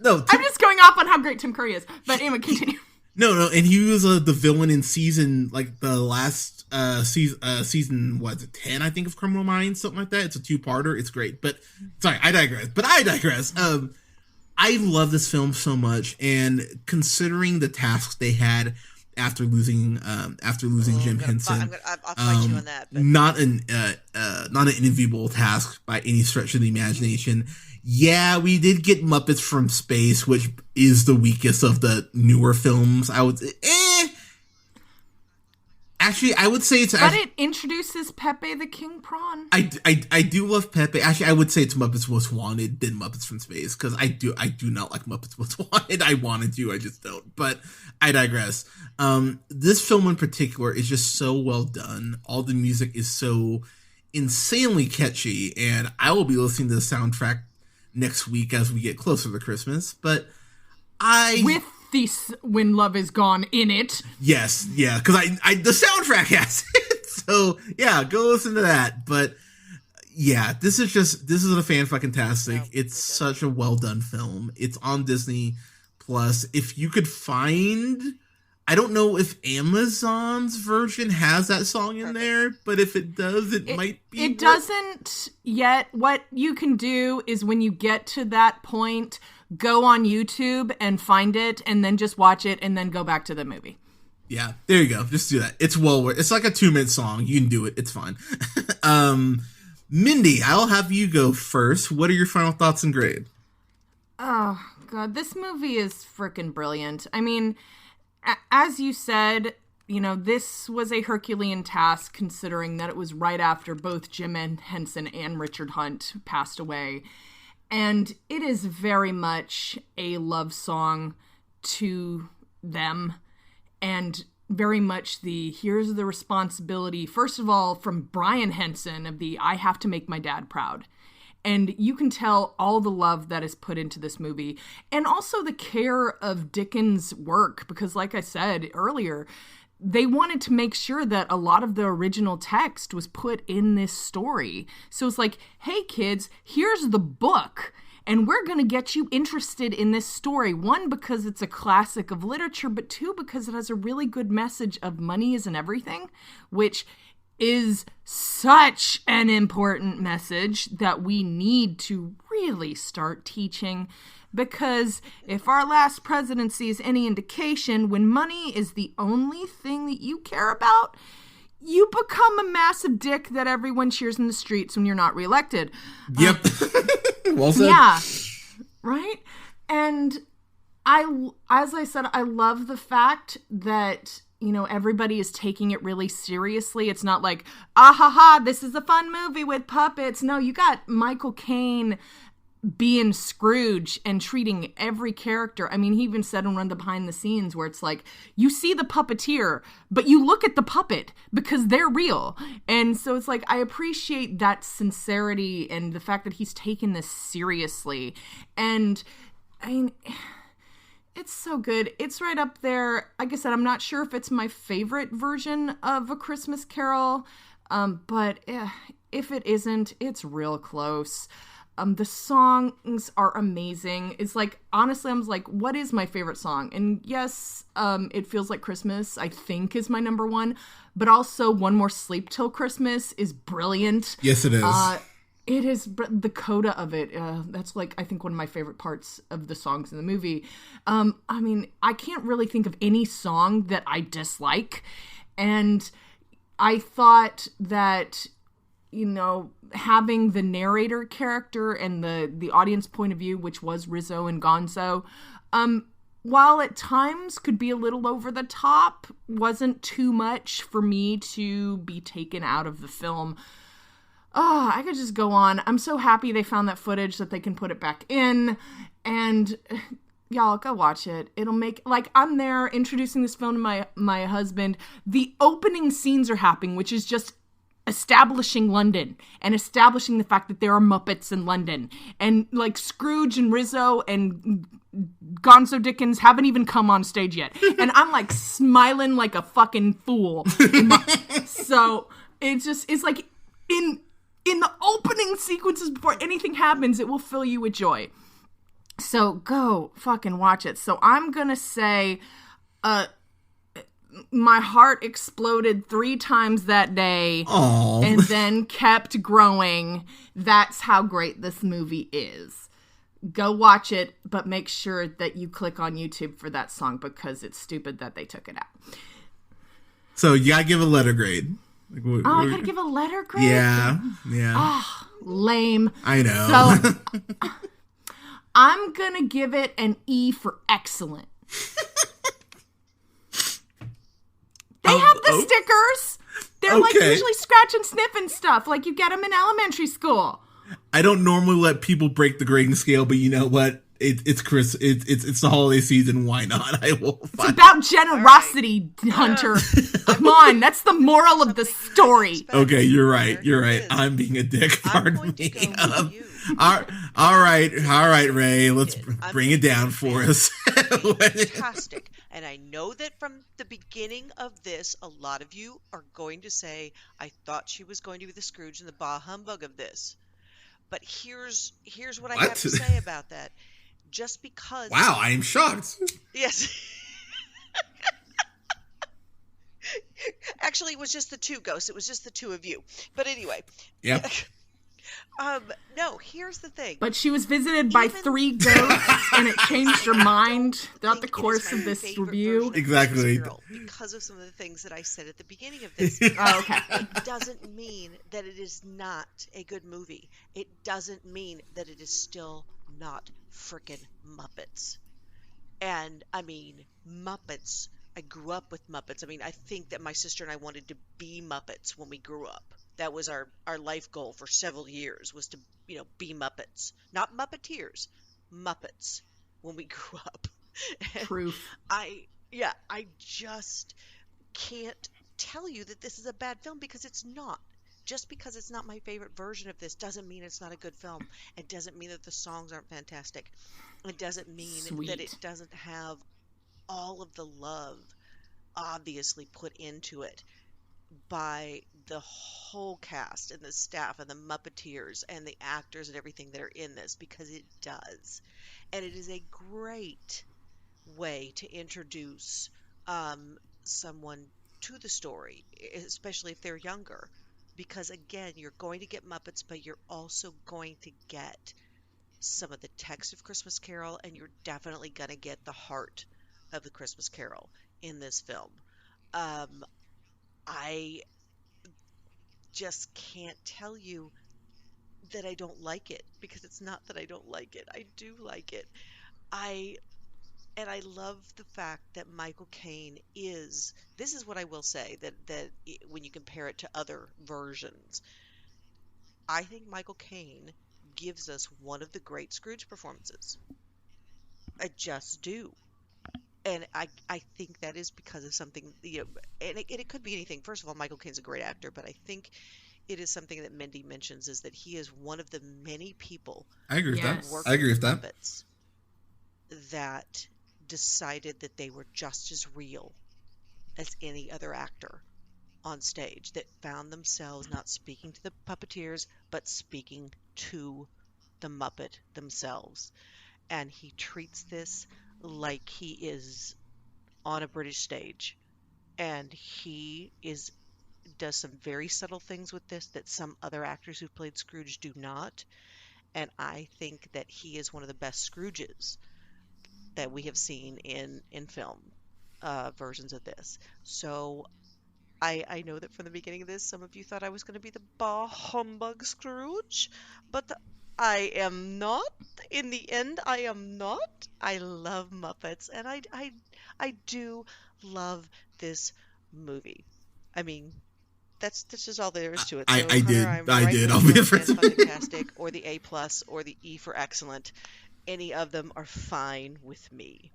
No. I'm just going off on how great Tim Curry is. But anyway, continue. No, and he was the villain in season, like, the last season, what is it, 10, I think, of Criminal Minds, something like that. It's a 2-parter. It's great. But, sorry, I digress. I love this film so much, and considering the tasks they had after losing Jim Henson, I'll fight you on that. But. Not an enviable task by any stretch of the imagination. Yeah, we did get Muppets from Space, which is the weakest of the newer films. I would Actually, I would say it's... But it introduces Pepe the King Prawn. I do love Pepe. Actually, I would say it's Muppets Most Wanted than Muppets from Space, because I do not like Muppets Most Wanted. I wanted to, I just don't. But I digress. This film in particular is just so well done. All the music is so insanely catchy, and I will be listening to the soundtrack next week as we get closer to Christmas. But with this When Love Is Gone in it. Yes, yeah, because I the soundtrack has it. So yeah, go listen to that. But yeah, this is a fan-fucking-tastic. No, it's such a well done film. It's on Disney Plus. If you could find, I don't know if Amazon's version has that song in there, but if it does, it might be. It doesn't yet. What you can do is when you get to that point, go on YouTube and find it, and then just watch it, and then go back to the movie. Yeah, there you go. Just do that. It's well worth. It's like a 2-minute song. You can do it. It's fine. Mindy, I'll have you go first. What are your final thoughts and grade? Oh God, this movie is freaking brilliant. I mean, as you said, this was a Herculean task, considering that it was right after both Jim Henson and Richard Hunt passed away. And it is very much a love song to them, and very much here's the responsibility, first of all, from Brian Henson of I have to make my dad proud. And you can tell all the love that is put into this movie, and also the care of Dickens' work, because like I said earlier, they wanted to make sure that a lot of the original text was put in this story. So it's like, hey kids, here's the book, and we're going to get you interested in this story. One, because it's a classic of literature, but two, because it has a really good message of money isn't everything, which is such an important message that we need to really start teaching. Because if our last presidency is any indication, when money is the only thing that you care about, you become a massive dick that everyone cheers in the streets when you're not reelected. Yep. Well said. Yeah. Right? And as I said, I love the fact that, everybody is taking it really seriously. It's not like, this is a fun movie with puppets. No, you got Michael Caine being Scrooge and treating every character. I mean, he even said on one of the behind the scenes where it's like, you see the puppeteer, but you look at the puppet because they're real. And so it's like, I appreciate that sincerity and the fact that he's taken this seriously. And I mean, it's so good. It's right up there. Like I said, I'm not sure if it's my favorite version of A Christmas Carol, but if it isn't, it's real close. The songs are amazing. It's like, honestly, I was like, what is my favorite song? And yes, It Feels Like Christmas, I think, is my number one. But also One More Sleep Till Christmas is brilliant. Yes, it is. It is the coda of it. That's like, I think, one of my favorite parts of the songs in the movie. I mean, I can't really think of any song that I dislike. And I thought that, having the narrator character and the audience point of view, which was Rizzo and Gonzo, while at times could be a little over the top, wasn't too much for me to be taken out of the film. Oh, I could just go on. I'm so happy they found that footage that they can put it back in. And Y'all, go watch it. It'll make, like, I'm there introducing this film to my husband. The opening scenes are happening, which is just establishing London and establishing the fact that there are Muppets in London. And, like, Scrooge and Rizzo and Gonzo Dickens haven't even come on stage yet. And I'm, like, smiling like a fucking fool. So, it's like, in the opening sequences before anything happens, it will fill you with joy. So go fucking watch it. So I'm gonna say, my heart exploded 3 times that day. Aww. And then kept growing. That's how great this movie is. Go watch it, but make sure that you click on YouTube for that song because it's stupid that they took it out. So you gotta give a letter grade. Like, I gotta give a letter grade? Yeah. Oh, lame. I know. So I'm gonna give it an E for excellent. They have the stickers. They're like usually scratch and sniff and stuff, like you get them in elementary school. I don't normally let people break the grading scale, but you know what? It's the holiday season. Why not? I will. It's about generosity, right. Hunter. Come on, that's the moral of the story. Okay, you're right. You're right. I'm being a dick. Pardon me. All right, Ray. Let's bring it down for us. Fantastic. And I know that from the beginning of this, a lot of you are going to say, I thought she was going to be the Scrooge and the bah humbug of this. But here's what I have to say about that. Just because... Wow, I am shocked. Yes. Actually, it was just the two ghosts. It was just the two of you. But anyway. Yep. No, here's the thing. But she was visited by 3 ghosts, and it changed her mind throughout the course of this review. Exactly. Because of some of the things that I said at the beginning of this. Oh, okay. It doesn't mean that it is not a good movie. It doesn't mean that it is still not frickin' Muppets. And, I mean, Muppets. I grew up with Muppets. I mean, I think that my sister and I wanted to be Muppets when we grew up. That was our life goal for several years, was to, be Muppets. Not Muppeteers, Muppets when we grew up. Proof. I just can't tell you that this is a bad film because it's not. Just because it's not my favorite version of this doesn't mean it's not a good film. It doesn't mean that the songs aren't fantastic. It doesn't mean that it doesn't have all of the love obviously put into it by the whole cast and the staff and the Muppeteers and the actors and everything that are in this, because it does. And it is a great way to introduce someone to the story, especially if they're younger. Because, again, you're going to get Muppets, but you're also going to get some of the text of Christmas Carol, and you're definitely going to get the heart of the Christmas Carol in this film. I just can't tell you that I don't like it, because it's not that I don't like it. I do like it. And I love the fact that Michael Caine is, this is what I will say, that when you compare it to other versions, I think Michael Caine gives us one of the great Scrooge performances. I just do. And I think that is because of something, and it could be anything. First of all, Michael Caine's a great actor, but I think it is something that Mindy mentions, is that he is one of the many people. I agree with that. I agree with that. That decided that they were just as real as any other actor on stage, that found themselves not speaking to the puppeteers, but speaking to the Muppet themselves. And he treats this like he is on a British stage, and he does some very subtle things with this that some other actors who played Scrooge do not. And I think that he is one of the best Scrooges that we have seen in film versions of this. So I know that from the beginning of this, some of you thought I was going to be the bah humbug Scrooge, but I am not. In the end, I am not. I love Muppets, and I do love this movie. I mean, that's just all there is to it. So, I did. I'll be fantastic, or the A+, or the E for excellent. Any of them are fine with me.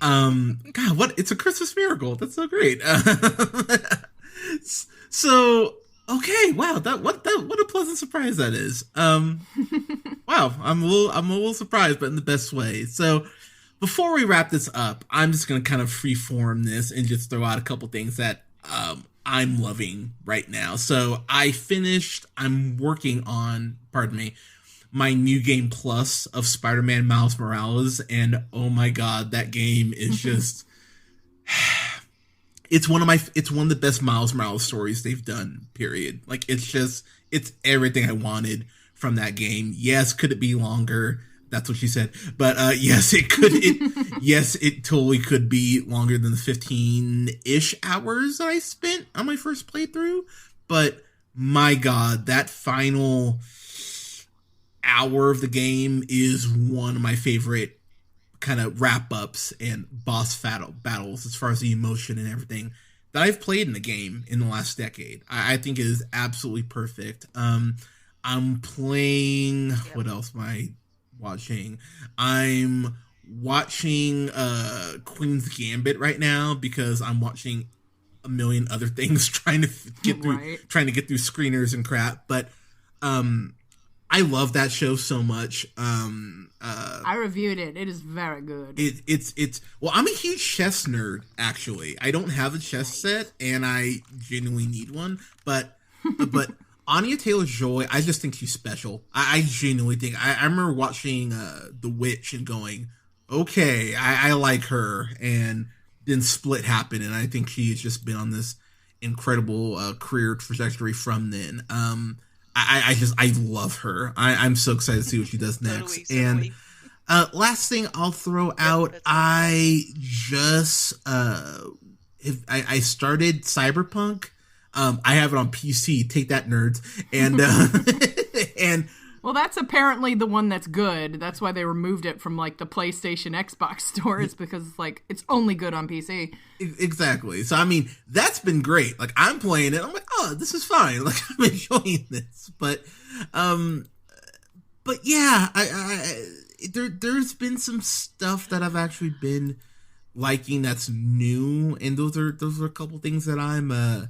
God, what? It's a Christmas miracle. That's so great. So, okay, wow, what a pleasant surprise that is. Wow, I'm a little surprised, but in the best way. So, before we wrap this up, I'm just gonna kind of freeform this and just throw out a couple things that I'm loving right now. So, I'm working on, pardon me, my New Game Plus of Spider-Man Miles Morales, and oh my god, that game is just it's one of the best Miles Morales stories they've done, period. Like, it's everything I wanted from that game. Yes, could it be longer? That's what she said. But yes, it could. Yes, it totally could be longer than the 15-ish hours that I spent on my first playthrough. But my god, that final hour of the game is one of my favorite kind of wrap-ups and boss battles as far as the emotion and everything that I've played in the game in the last decade. I think it is absolutely perfect. I'm playing... What else am I watching? I'm watching Queen's Gambit right now because I'm watching a million other things trying to get through screeners and crap. But I love that show so much. I reviewed it. It is very good. Well, I'm a huge chess nerd, actually. I don't have a chess set, and I genuinely need one. But Anya Taylor-Joy, I just think she's special. I genuinely think. I remember watching The Witch and going, okay, I like her. And then Split happened, and I think she's just been on this incredible career trajectory from then. I love her. I'm so excited to see what she does next. Totally. And last thing I'll throw out, I just I started Cyberpunk. I have it on PC. Take that, nerds. And and well, that's apparently the one that's good. That's why they removed it from like the PlayStation, Xbox stores, because like it's only good on PC. Exactly. So I mean, that's been great. Like, I'm playing it. I'm like, oh, this is fine. Like, I'm enjoying this. But yeah, there's been some stuff that I've actually been liking that's new, and those are a couple things that I'm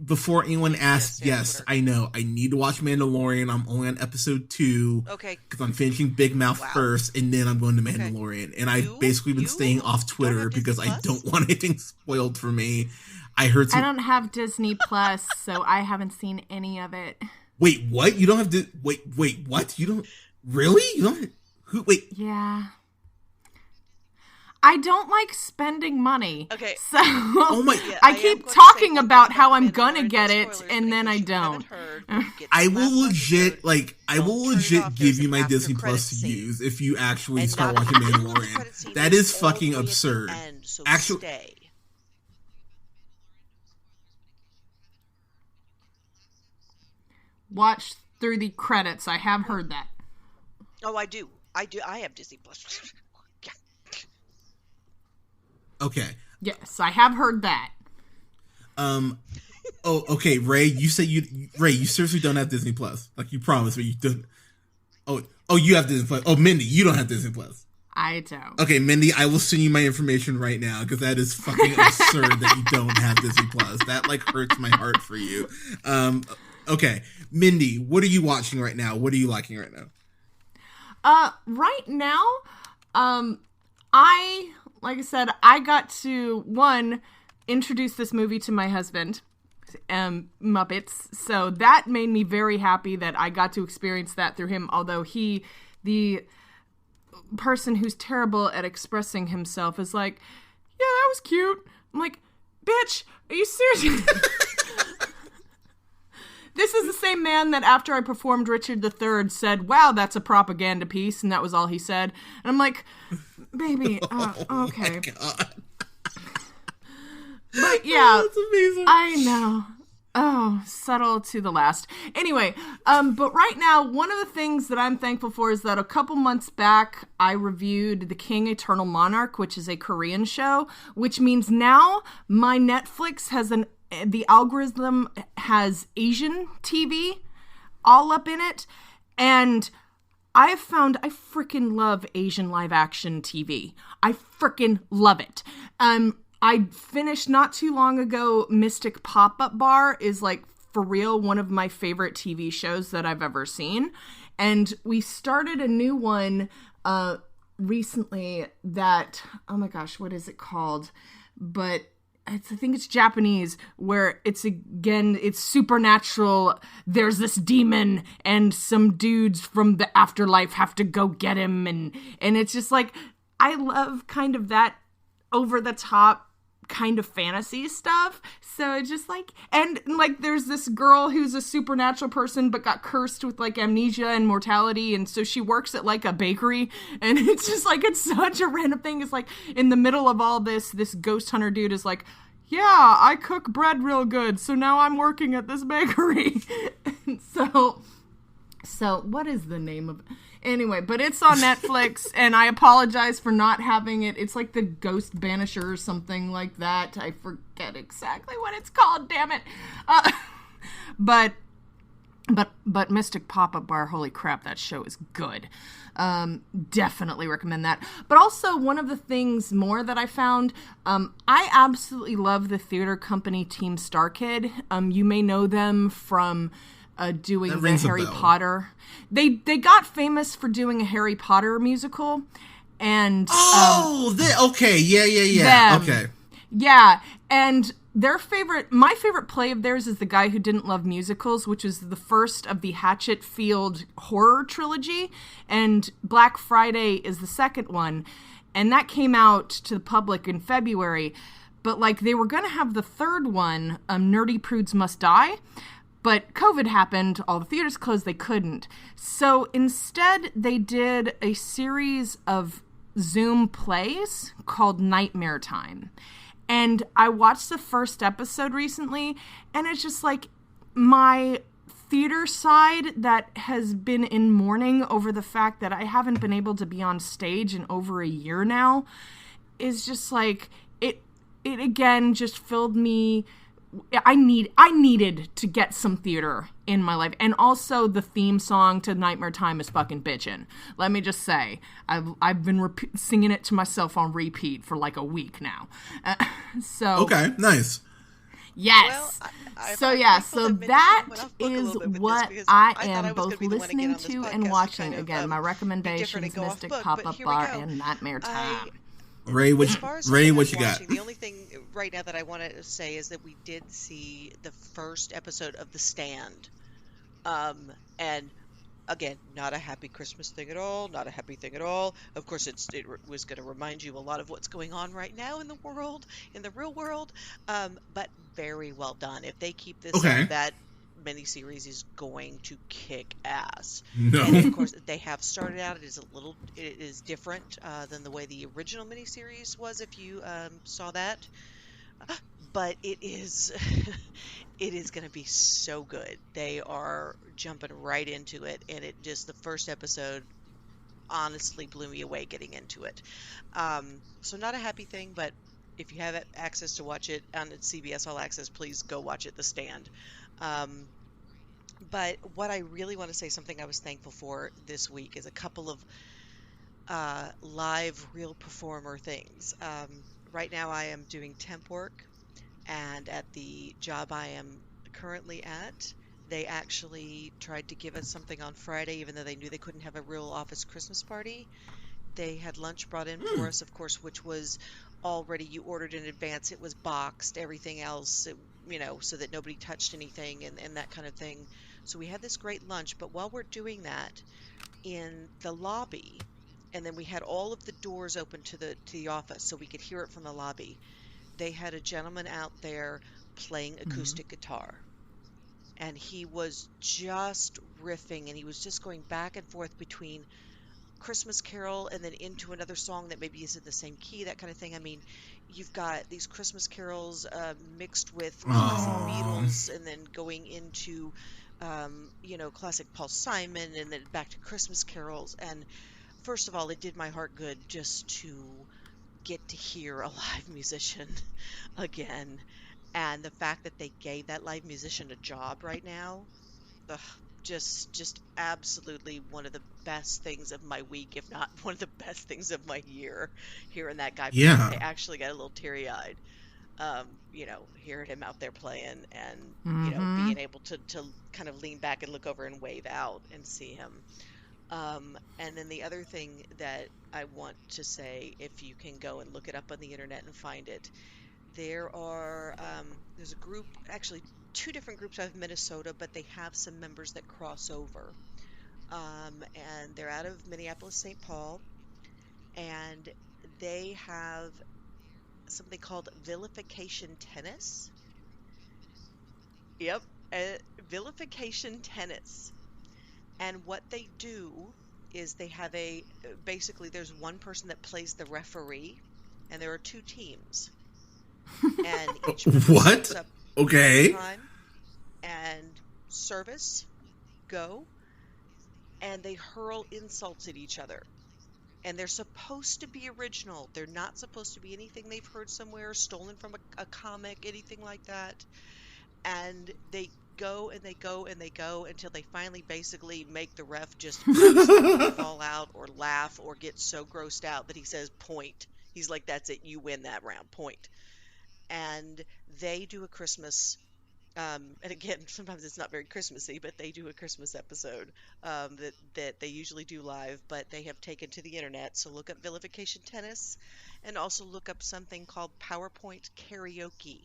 before anyone asks, yes, I know I need to watch Mandalorian. I'm only on episode 2. Okay. Because I'm finishing Big Mouth first, and then I'm going to Mandalorian. And I've basically been staying off Twitter because I don't want anything spoiled for me. I don't have Disney Plus, so I haven't seen any of it. Wait, what? You don't have to... Wait, what? You don't... Really? You don't... Wait. Yeah. I don't like spending money. Okay. So Yeah, I keep talking about how I'm gonna get it, and then I don't. I will legit give you my Disney Plus to use if you actually start watching Mandalorian. That is fucking absurd. Actually, watch through the credits. I have heard that. Oh, I do. I have Disney Plus. Okay. Yes, I have heard that. Oh, okay, Rae. You say you seriously don't have Disney Plus? Like, you promised me you don't. Oh, you have Disney Plus. Oh, Mindy, you don't have Disney Plus. I don't. Okay, Mindy, I will send you my information right now because that is fucking absurd that you don't have Disney Plus. That like hurts my heart for you. Okay, Mindy, what are you watching right now? What are you liking right now? Right now, like I said, I got to, introduce this movie to my husband, Muppets. So that made me very happy that I got to experience that through him, although the person who's terrible at expressing himself, is like, yeah, that was cute. I'm like, bitch, are you serious? This is the same man that after I performed Richard III said, wow, that's a propaganda piece, and that was all he said. And I'm like, baby, okay. Oh my God. But yeah, that's amazing. I know. Oh, subtle to the last. Anyway, but right now, one of the things that I'm thankful for is that a couple months back, I reviewed The King Eternal Monarch, which is a Korean show, which means now my Netflix has the algorithm has Asian TV all up in it, and I found I freaking love Asian live action TV. I freaking love it. I finished not too long ago, Mystic Pop-Up Bar is like, for real, one of my favorite TV shows that I've ever seen. And we started a new one recently that, oh my gosh, what is it called? But I think it's Japanese, where it's supernatural. There's this demon and some dudes from the afterlife have to go get him. And it's just like, I love kind of that over the top kind of fantasy stuff. So it's just like, and like there's this girl who's a supernatural person but got cursed with like amnesia and mortality, and so she works at like a bakery, and it's just like, it's such a random thing. It's like in the middle of all this ghost hunter dude is like, yeah, I cook bread real good, so now I'm working at this bakery. And so what is the name of it? Anyway, but it's on Netflix, and I apologize for not having it. It's like the Ghost Banisher or something like that. I forget exactly what it's called, damn it. But Mystic Pop-Up Bar, holy crap, that show is good. Definitely recommend that. But also, one of the things more that I found, I absolutely love the theater company Team Star Kid. You may know them from doing the Harry Potter. They got famous for doing a Harry Potter musical, and okay, yeah. Okay, yeah, and my favorite play of theirs is The Guy Who Didn't Love Musicals, which is the first of the Hatchetfield horror trilogy, and Black Friday is the second one, and that came out to the public in February. But like, they were gonna have the third one, Nerdy Prudes Must Die. But COVID happened, all the theaters closed, they couldn't. So instead, they did a series of Zoom plays called Nightmare Time. And I watched the first episode recently, and it's just like, my theater side that has been in mourning over the fact that I haven't been able to be on stage in over a year now is just like, it again just filled me. I needed to get some theater in my life. And also the theme song to Nightmare Time is fucking bitchin'. Let me just say, I've been singing it to myself on repeat for like a week now. Okay, nice. Yes. Well, so that is what I am both listening to and watching. Again, my recommendations, Mystic Pop-Up Bar and Nightmare Time. Rae, what you got? The only thing right now that I want to say is that we did see the first episode of The Stand. And again, not a happy Christmas thing at all, not a happy thing at all. Of course, it was going to remind you a lot of what's going on right now in the world, in the real world, but very well done. If they keep this up, that miniseries is going to kick ass. No. And of course, they have started out. It is different than the way the original miniseries was, if you saw that. But it is going to be so good. They are jumping right into it, and the first episode honestly blew me away getting into it. So not a happy thing, but if you have access to watch it on CBS All Access, please go watch it, The Stand. But what I really want to say, something I was thankful for this week, is a couple of live, real performer things. Right now I am doing temp work, and at the job I am currently at, they actually tried to give us something on Friday, even though they knew they couldn't have a real office Christmas party. They had lunch brought in for us, of course, which was already, you ordered in advance. It was boxed, everything else, so that nobody touched anything and that kind of thing. So we had this great lunch, but while we're doing that, in the lobby, and then we had all of the doors open to the office so we could hear it from the lobby, they had a gentleman out there playing acoustic guitar. And he was just riffing, and he was just going back and forth between Christmas Carol and then into another song that maybe is in the same key, that kind of thing. I mean, you've got these Christmas carols mixed with classic Beatles, and then going into classic Paul Simon, and then back to Christmas carols. And first of all, it did my heart good just to get to hear a live musician again. And the fact that they gave that live musician a job right now, ugh, just absolutely one of the best things of my week, if not one of the best things of my year, hearing that guy play. I actually got a little teary-eyed, hearing him out there playing, and being able to kind of lean back and look over and wave out and see him. And then the other thing that I want to say, if you can go and look it up on the internet and find it, there's a group, actually 2 different groups out of Minnesota, but they have some members that cross over. And they're out of Minneapolis, St. Paul, and they have something called vilification tennis. Yep, vilification tennis. And what they do is they have basically there's one person that plays the referee, and there are 2 teams. And each what? Up okay. Time and service, go, and they hurl insults at each other. And they're supposed to be original. They're not supposed to be anything they've heard somewhere, stolen from a comic, anything like that. And they go and they go and they go until they finally basically make the ref just fall out or laugh or get so grossed out that he says point. He's like, that's it, you win that round, point. And they do a Christmas, and again, sometimes it's not very Christmassy, but they do a Christmas episode that they usually do live, but they have taken to the internet. So look up vilification tennis, and also look up something called PowerPoint karaoke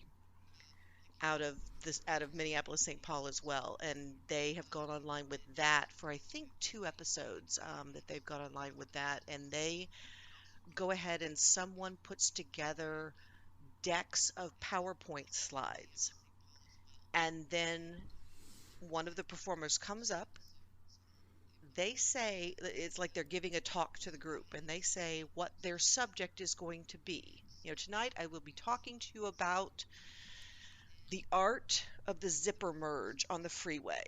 out of Minneapolis, St. Paul as well. And they have gone online with that for, I think, 2 episodes that they've gone online with that. And they go ahead and someone puts together decks of PowerPoint slides. And then one of the performers comes up. They say, it's like they're giving a talk to the group, and they say what their subject is going to be. Tonight I will be talking to you about the art of the zipper merge on the freeway.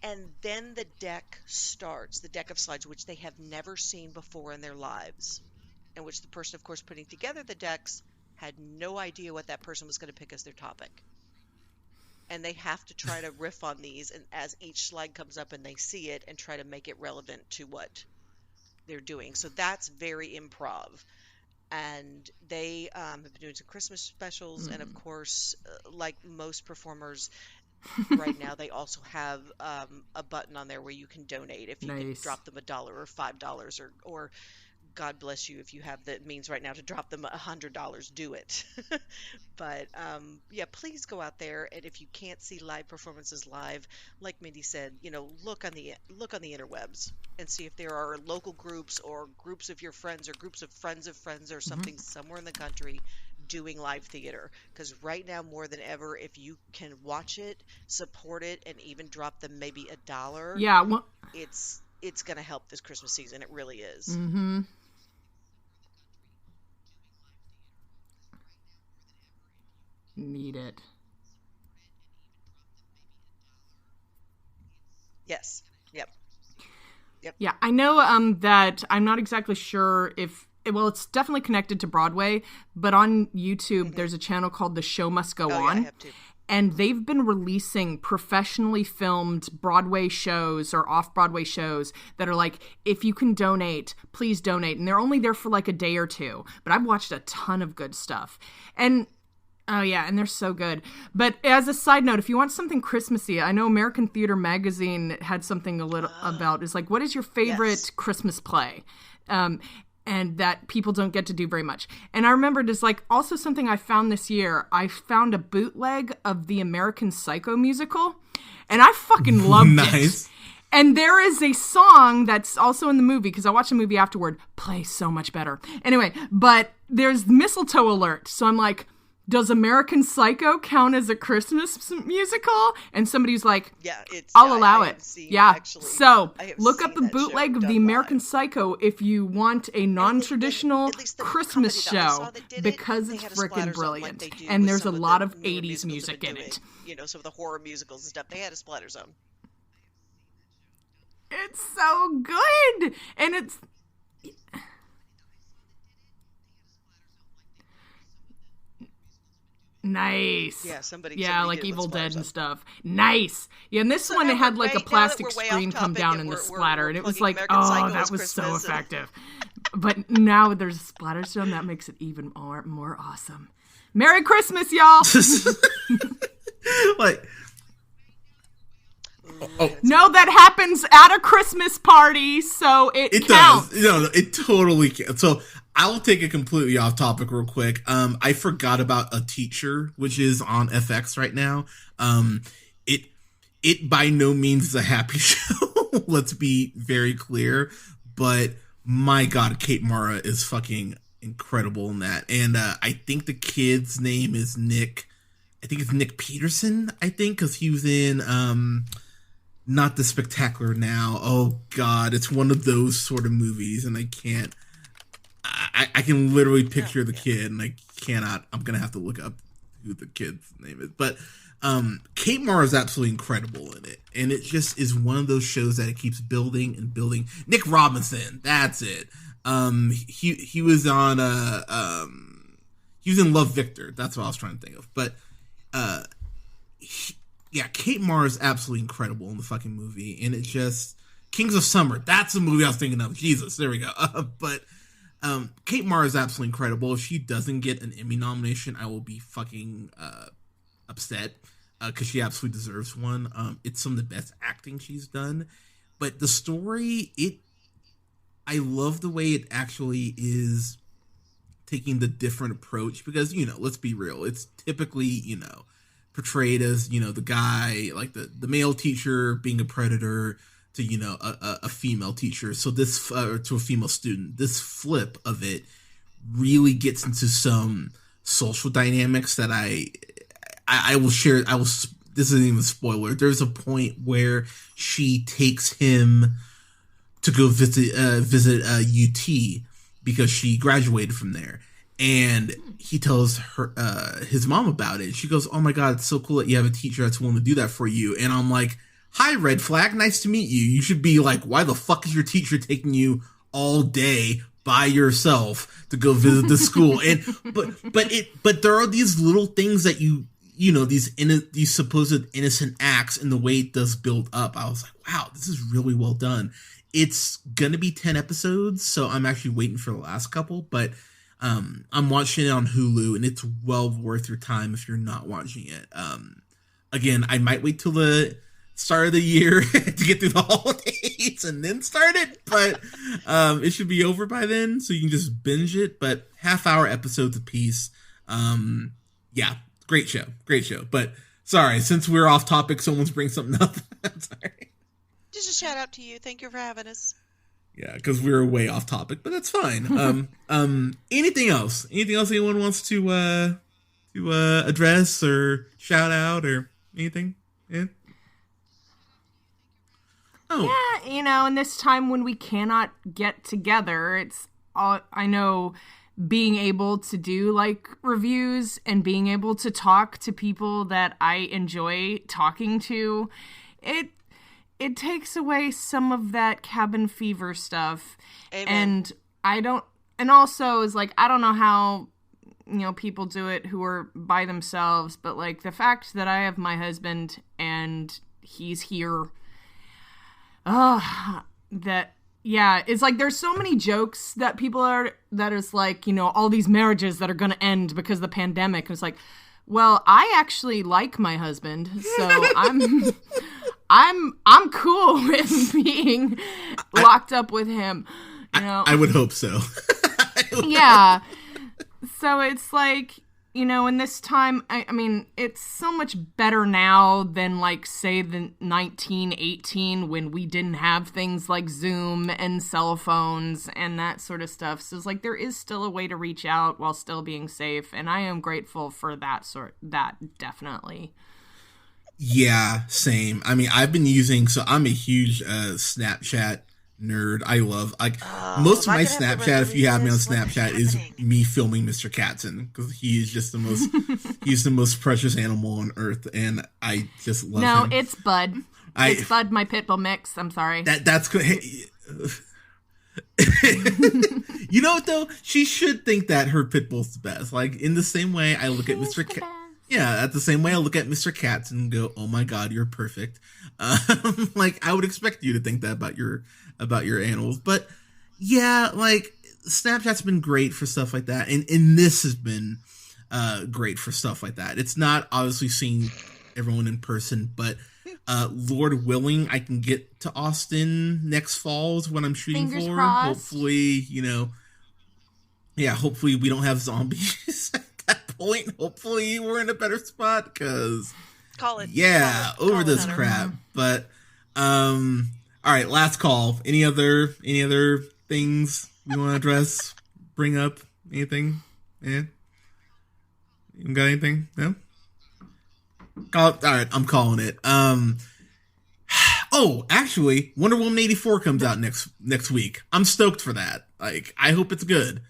And then the deck starts, the deck of slides, which they have never seen before in their lives, in which the person, of course, putting together the decks had no idea what that person was going to pick as their topic. And they have to try to riff on these, and as each slide comes up and they see it, and try to make it relevant to what they're doing. So that's very improv. And they have been doing some Christmas specials, and of course, like most performers right now, they also have a button on there where you can donate if you can drop them $1 or $5, or God bless you if you have the means right now to drop them $100, do it. But please go out there, and if you can't see live performances live, like Mindy said, look on the interwebs and see if there are local groups or groups of your friends or groups of friends or something somewhere in the country doing live theater. Because right now, more than ever, if you can watch it, support it, and even drop them maybe $1, it's going to help this Christmas season. It really is. Mm-hmm. Need it. Yes. Yep. Yeah, I know that I'm not exactly sure if it's definitely connected to Broadway, but on YouTube there's a channel called The Show Must Go On. Yeah, I have too. And they've been releasing professionally filmed Broadway shows or off-Broadway shows that are like, if you can donate, please donate. And they're only there for like a day or 2. But I've watched a ton of good stuff. And oh yeah, and they're so good. But as a side note, if you want something Christmassy, I know American Theater Magazine had something a little about, it's like, what is your favorite Christmas play? And that people don't get to do very much. And I remembered is like also something I found this year. I found a bootleg of the American Psycho musical, and I fucking loved it. And there is a song that's also in the movie, because I watched the movie afterward, plays so much better. Anyway, but there's mistletoe alert. So I'm like, does American Psycho count as a Christmas musical? And somebody's like, yeah, it's, I'll allow it. Yeah. Actually, so look up the bootleg of the American live. Psycho if you want a non-traditional Christmas show, because it's freaking brilliant. And there's a lot of 80s music in it. You know, some of the horror musicals and stuff. They had a splatter zone. It's so good. And it's... Nice. Yeah, somebody like Evil Dead and stuff. Nice. Yeah, and this one, it had like a plastic screen come down in the splatter, and it was like, oh, that was so effective. But now there's a splatter zone that makes it even more awesome. Merry Christmas, y'all. Like, no, that happens at a Christmas party, so it counts. Does. No, it totally can. So I'll take it completely off topic real quick. I forgot about A Teacher, which is on FX right now. It by no means is a happy show. Let's be very clear. But my God, Kate Mara is fucking incredible in that. And I think the kid's name is Nick. I think it's Nick Peterson, because he was in Not the Spectacular Now. Oh, God, it's one of those sort of movies, and I can't. I can literally picture the kid, and I cannot. I'm gonna have to look up who the kid's name is. But Kate Mara is absolutely incredible in it, and it just is one of those shows that it keeps building and building. Nick Robinson, that's it. He was on he was in Love, Victor. That's what I was trying to think of. But Kate Mara is absolutely incredible in the fucking movie, and it just Kings of Summer. That's the movie I was thinking of. Jesus, there we go. But Kate Mara is absolutely incredible. If she doesn't get an Emmy nomination, I will be fucking upset, because she absolutely deserves one. It's some of the best acting she's done. But the story, I love the way it actually is taking the different approach, because, let's be real, it's typically, portrayed as, the guy, like the male teacher being a predator to, a female teacher. So this, to a female student, this flip of it really gets into some social dynamics that I will share. This isn't even a spoiler. There's a point where she takes him to go visit UT because she graduated from there. And he tells her, his mom about it. She goes, "Oh my God, it's so cool that you have a teacher that's willing to do that for you." And I'm like, "Hi, red flag. Nice to meet you." You should be like, "Why the fuck is your teacher taking you all day by yourself to go visit the school?" And but there are these little things that these supposed innocent acts, and the way it does build up. I was like, wow, this is really well done. It's gonna be 10 episodes, so I'm actually waiting for the last couple, but I'm watching it on Hulu, and it's well worth your time if you're not watching it. Again, I might wait till the start of the year to get through the holidays and then start it, but it should be over by then, so you can just binge it. But half-hour episodes apiece. Great show. But sorry, since we're off topic, someone's bringing something up. I'm sorry. Just a shout out to you. Thank you for having us. Yeah, because we were way off topic, but that's fine. Anything else? Anything else anyone wants to address or shout out or anything? Yeah. Oh. Yeah, in this time when we cannot get together, it's all, I know being able to do like reviews and being able to talk to people that I enjoy talking to, it takes away some of that cabin fever stuff. Amen. And also is like, I don't know how, people do it who are by themselves, but like the fact that I have my husband and he's here, it's like there's so many jokes that people that is like, all these marriages that are going to end because of the pandemic. It's like, well, I actually like my husband, so I'm cool with being locked up with him. I would hope so. Yeah. So it's like, in this time, I mean, it's so much better now than, like, say, the 1918 when we didn't have things like Zoom and cell phones and that sort of stuff. So it's like there is still a way to reach out while still being safe, and I am grateful for that definitely. Yeah, same. I mean, I've been using, so I'm a huge Snapchat nerd. I love, like, most of my Snapchat, if you have me on Snapchat, is me filming Mr. Katzen, because he is just the most he's the most precious animal on earth, and I just love him. No, it's Bud. It's Bud, my pit bull mix. I'm sorry. That's good. You know what, though? She should think that her pit bull's the best. Like, in the same way I look at Mr. Cat. Yeah, at the same way I look at Mr. Katz and go, "Oh my God, you're perfect." Like, I would expect you to think that about your animals. But yeah, like, Snapchat's been great for stuff like that, and this has been great for stuff like that. It's not obviously seeing everyone in person, but Lord willing, I can get to Austin next fall is what I'm shooting Fingers for. crossed. Hopefully, hopefully we don't have zombies at that point. Hopefully we're in a better spot, because over this crap. But all right, last call. Any other things you want to address? Bring up anything? Yeah, you got anything? No. All right, I'm calling it. Oh, actually, Wonder Woman 84 comes out next week. I'm stoked for that. Like, I hope it's good.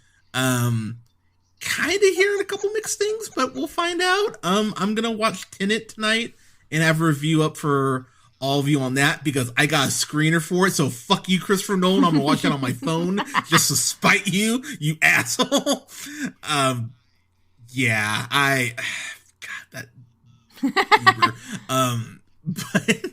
Kind of hearing a couple mixed things, but we'll find out. I'm gonna watch Tenet tonight and have a review up for all of you on that, because I got a screener for it. So fuck you, Christopher Nolan. I'm gonna watch it on my phone just to spite you asshole. Yeah, God, that Goober. But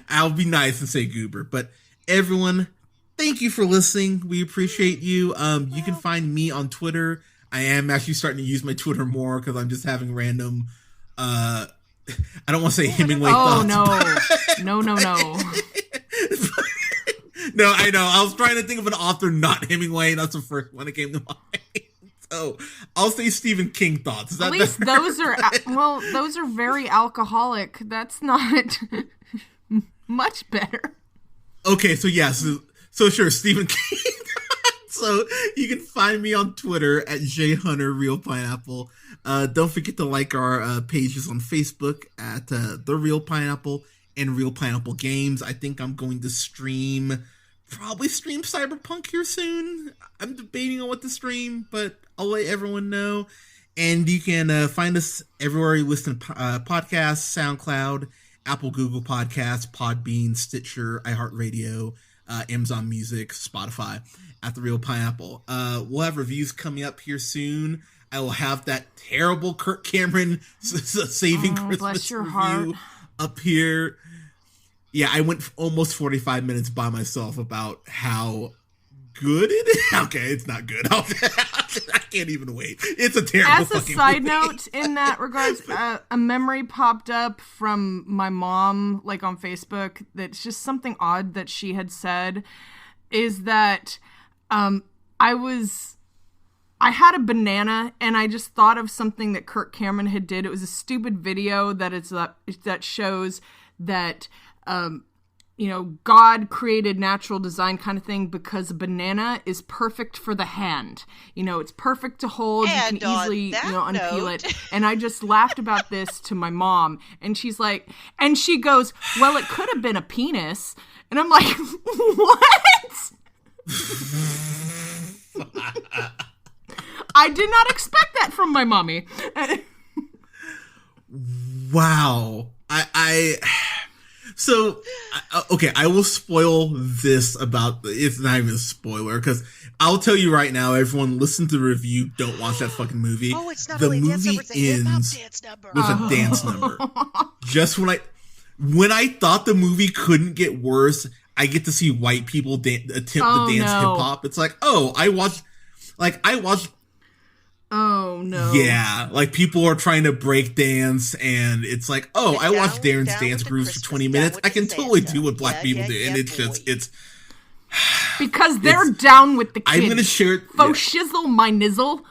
I'll be nice and say Goober. But everyone, thank you for listening. We appreciate you. You can find me on Twitter. I am actually starting to use my Twitter more because I'm just having random I don't want to say Hemingway thoughts. No. No, I know. I was trying to think of an author not Hemingway. That's the first one that came to mind. So I'll say Stephen King thoughts. Is that At least better? those are very alcoholic. That's not much better. Okay, so yes. So sure, Stephen King. So you can find me on Twitter at JHunterRealPineapple. Don't forget to like our pages on Facebook at The Real Pineapple and Real Pineapple Games. I think I'm going to probably stream Cyberpunk here soon. I'm debating on what to stream, but I'll let everyone know. And you can find us everywhere you listen to podcasts: SoundCloud, Apple, Google Podcasts, Podbean, Stitcher, iHeartRadio, Amazon Music, Spotify, at The Real Pineapple. We'll have reviews coming up here soon. I will have that terrible Kirk Cameron Saving Christmas review up here. Yeah, I went almost 45 minutes by myself about how good it is. Okay, it's not good. I can't even wait. It's a terrible fucking movie. As a side note, in that regards, a memory popped up from my mom, like on Facebook, that's just something odd that she had said, is that I had a banana and I just thought of something that Kirk Cameron had did. It was a stupid video that shows that God created natural design kind of thing because a banana is perfect for the hand. It's perfect to hold. And you can easily unpeel note. it. And I just laughed about this to my mom, and she's like, and she goes, "Well, it could have been a penis." And I'm like, "What?" I did not expect that from my mommy. Wow. Okay, I will spoil this it's not even a spoiler, because I'll tell you right now, everyone listen to the review, don't watch that fucking movie. Oh, it's not the really a dance movie number, it's a hip-hop ends dance number. with a dance number. Just when I thought the movie couldn't get worse, I get to see white people attempt to dance hip-hop. It's like, I watched Oh no. Yeah, like people are trying to break dance, and it's like, I watched Darren's dance grooves for 20 minutes. I can totally do what black people do, and it's because they're down with the kids. I'm gonna share it. Faux shizzle my nizzle.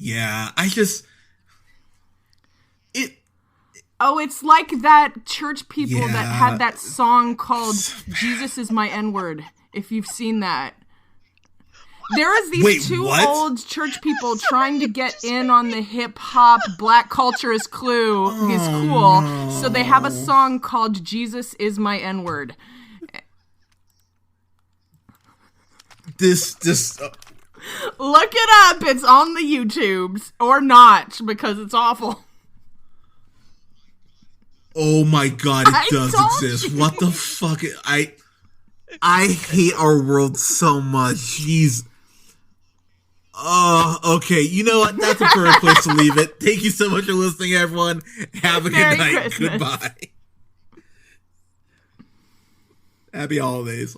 Yeah, I just it. Oh, it's like that church people Yeah. that had that song called "Jesus Is My N-Word." If you've seen that. There is these two old church people trying to get in on the hip-hop black culture is cool. So they have a song called Jesus Is My N-Word. This Look it up. It's on the YouTubes. Or not, because it's awful. Oh my god, it does exist. What the fuck? I hate our world so much. Jeez. Oh, okay. You know what? That's a perfect place to leave it. Thank you so much for listening, everyone. Have a Merry good night. Christmas. Goodbye. Happy holidays.